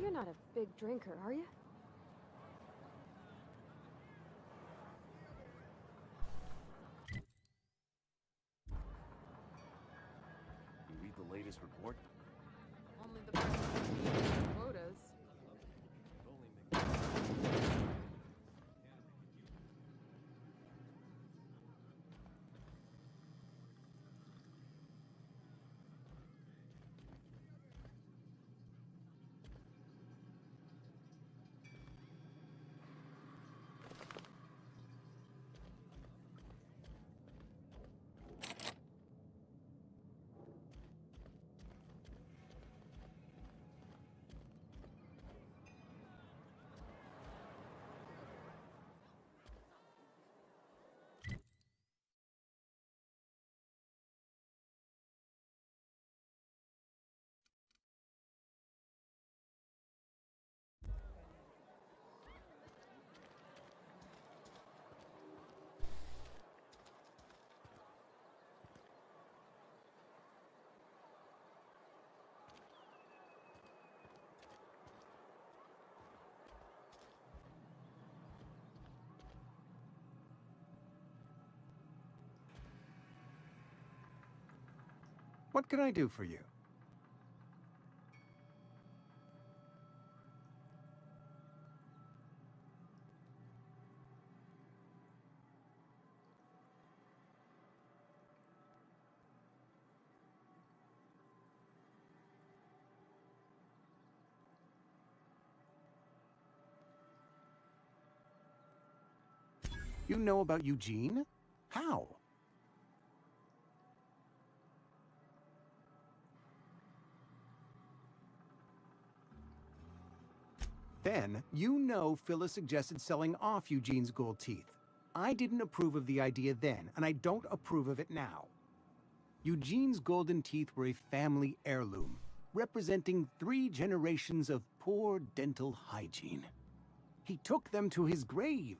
[SPEAKER 10] You're not a big drinker, are you?
[SPEAKER 11] You read the latest report?
[SPEAKER 14] Only the parts that meet their quotas.
[SPEAKER 15] What can I do for you? You know about Eugene? How? Then, you know Phyllis suggested selling off Eugene's gold teeth. I didn't approve of the idea then, and I don't approve of it now. Eugene's golden teeth were a family heirloom, representing 3 generations of poor dental hygiene. He took them to his grave.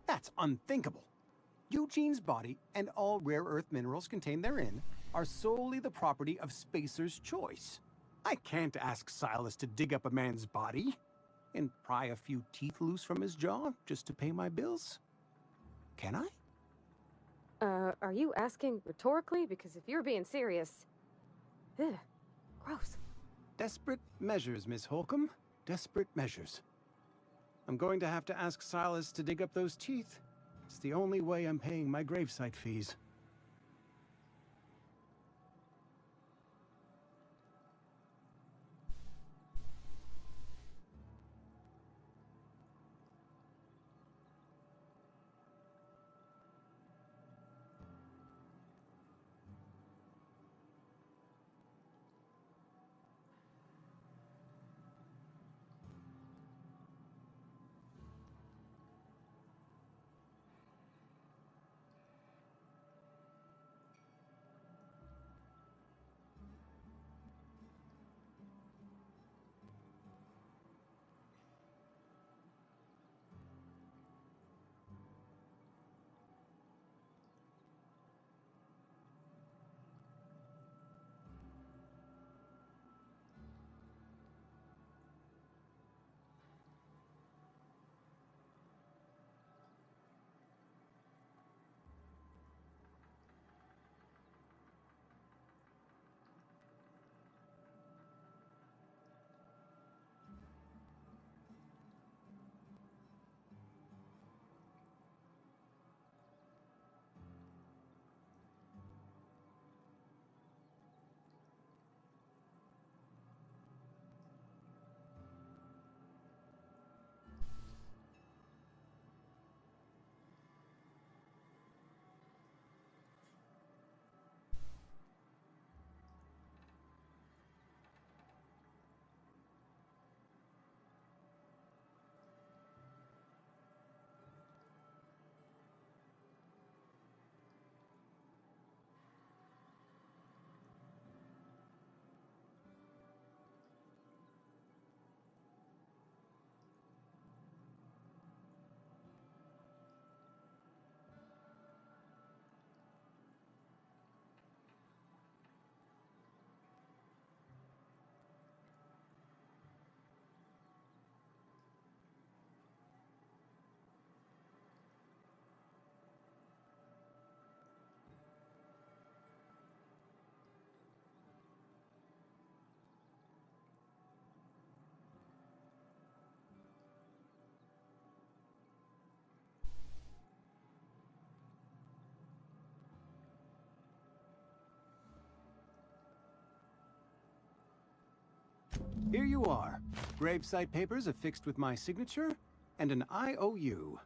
[SPEAKER 15] That's unthinkable. Eugene's body and all rare earth minerals contained therein are solely the property of Spacer's Choice. I can't ask Silas to dig up a man's body and pry a few teeth loose from his jaw just to pay my bills. Can I?
[SPEAKER 10] Are you asking rhetorically? Because if you're being serious... Ugh, gross.
[SPEAKER 15] Desperate measures, Miss Holcomb. Desperate measures. I'm going to have to ask Silas to dig up those teeth. It's the only way I'm paying my gravesite fees. Here you are. Gravesite papers affixed with my signature and an IOU.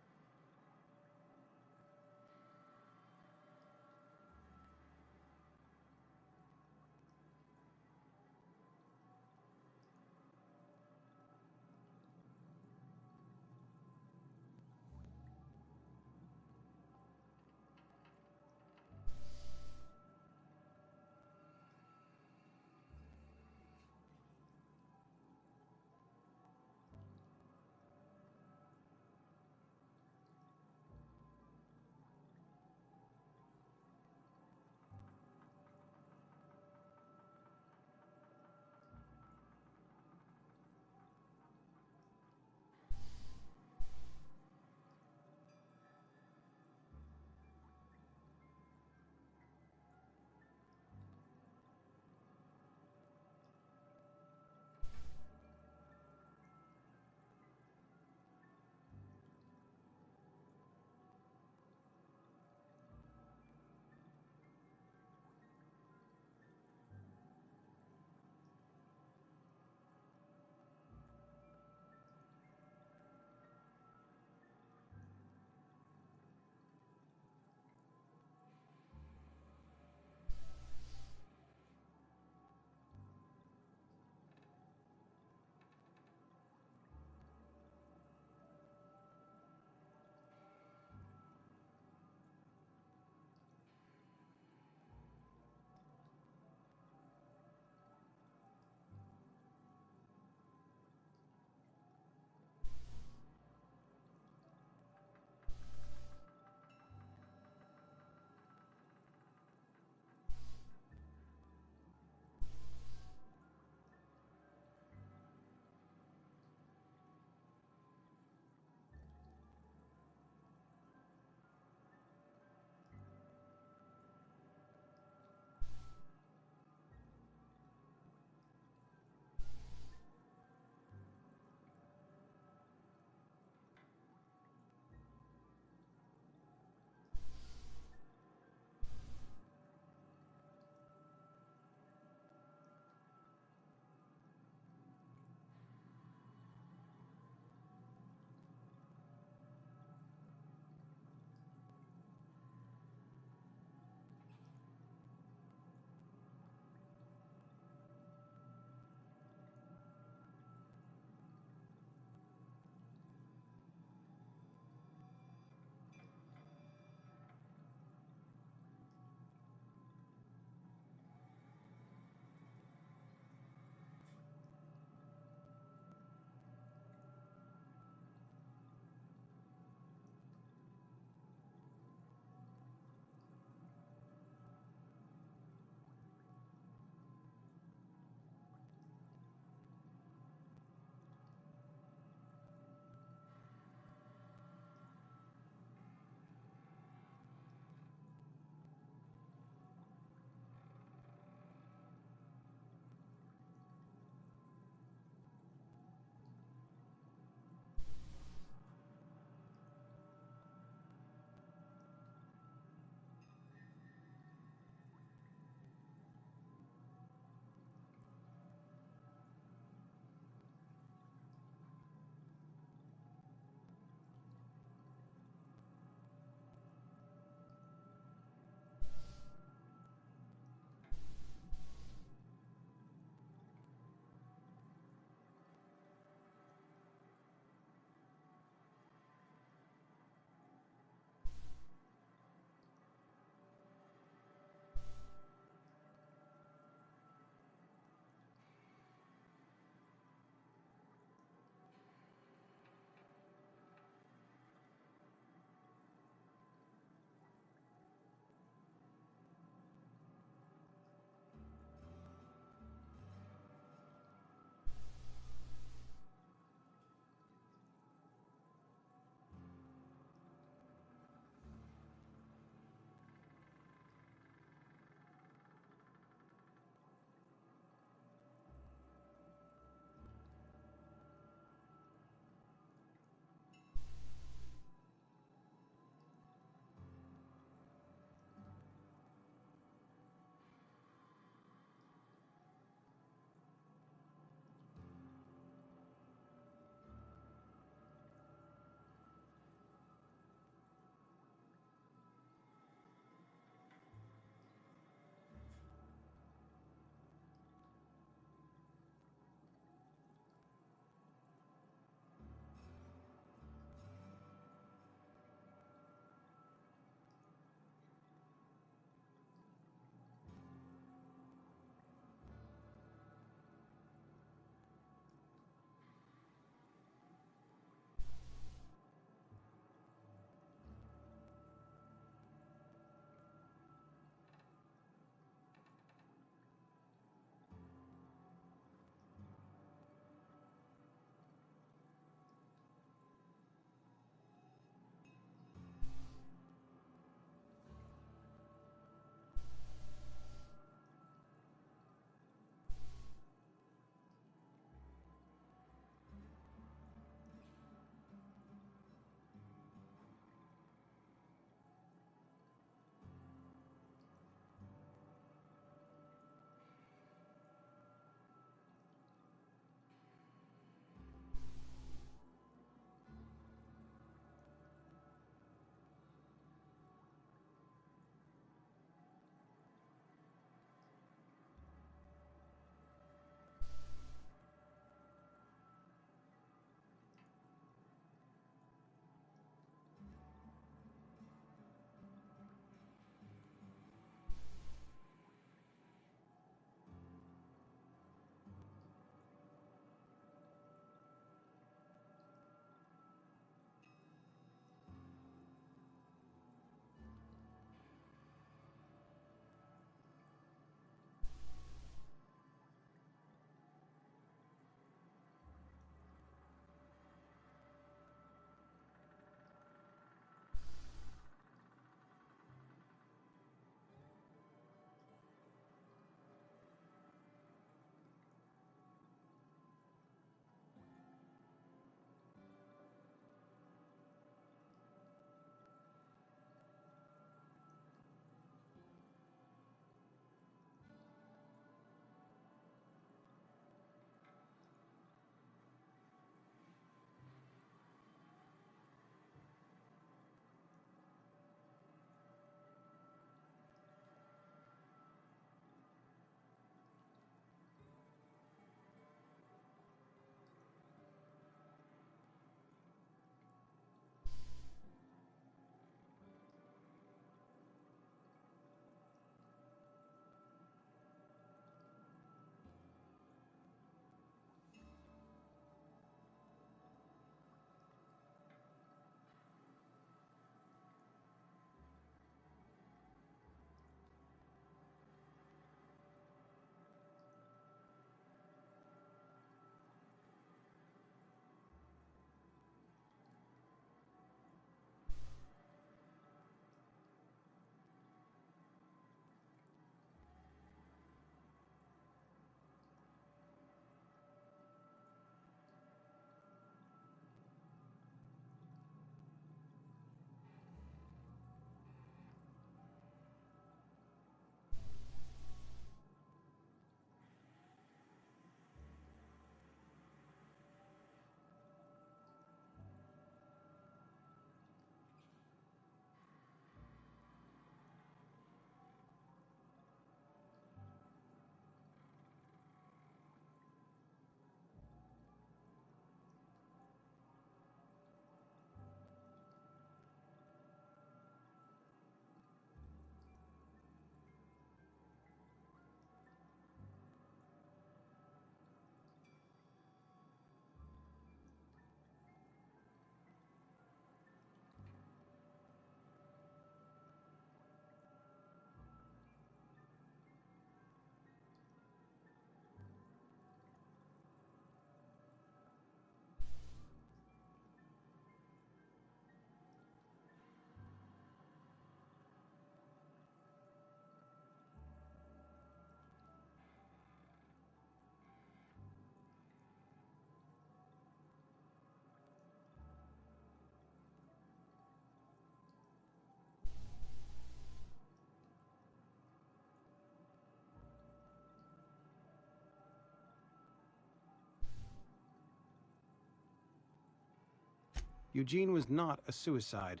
[SPEAKER 15] Eugene was not a suicide.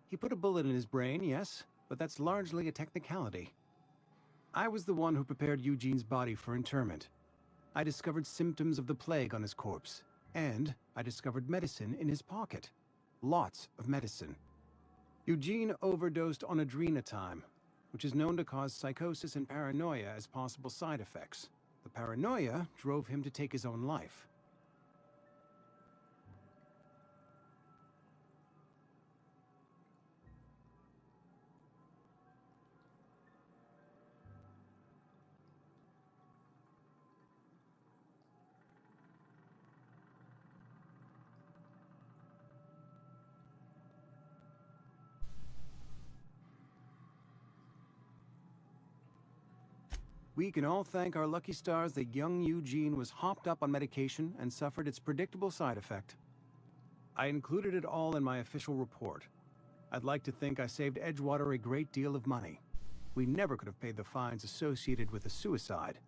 [SPEAKER 15] He put a bullet in his brain, yes, but that's largely a technicality. I was the one who prepared Eugene's body for interment. I discovered symptoms of the plague on his corpse, and I discovered medicine in his pocket. Lots of medicine. Eugene overdosed on adrenatime, which is known to cause psychosis and paranoia as possible side effects. The paranoia drove him to take his own life. We can all thank our lucky stars that young Eugene was hopped up on medication and suffered its predictable side effect. I included it all in my official report. I'd like to think I saved Edgewater a great deal of money. We never could have paid the fines associated with a suicide.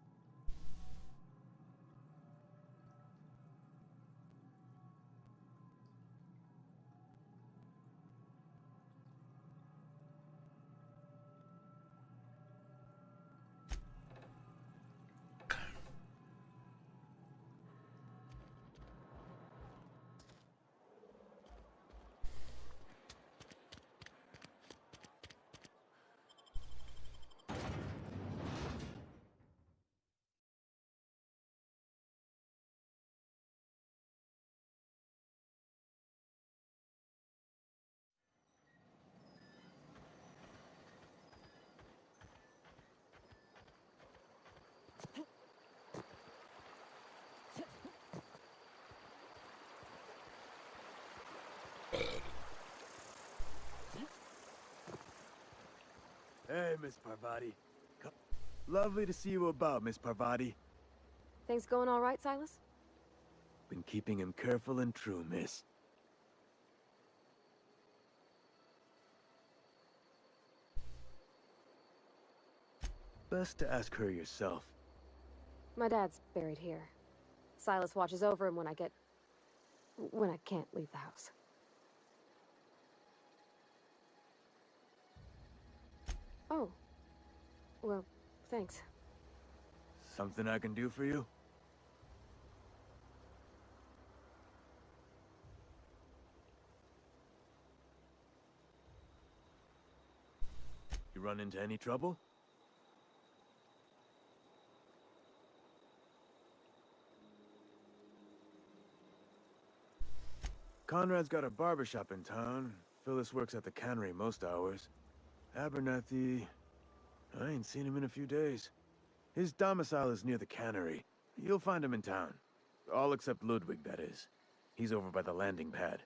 [SPEAKER 8] Hey, Miss Parvati. Lovely to see you about, Miss Parvati.
[SPEAKER 10] Things going all right, Silas?
[SPEAKER 8] Been keeping him careful and true, miss. Best to ask her yourself.
[SPEAKER 10] My dad's buried here. Silas watches over him when I can't leave the house. Oh. Well, thanks.
[SPEAKER 8] Something I can do for you? You run into any trouble? Conrad's got a barbershop in town. Phyllis works at the cannery most hours. Abernathy... I ain't seen him in a few days. His domicile is near the cannery. You'll find him in town. All except Ludwig, that is. He's over by the landing pad.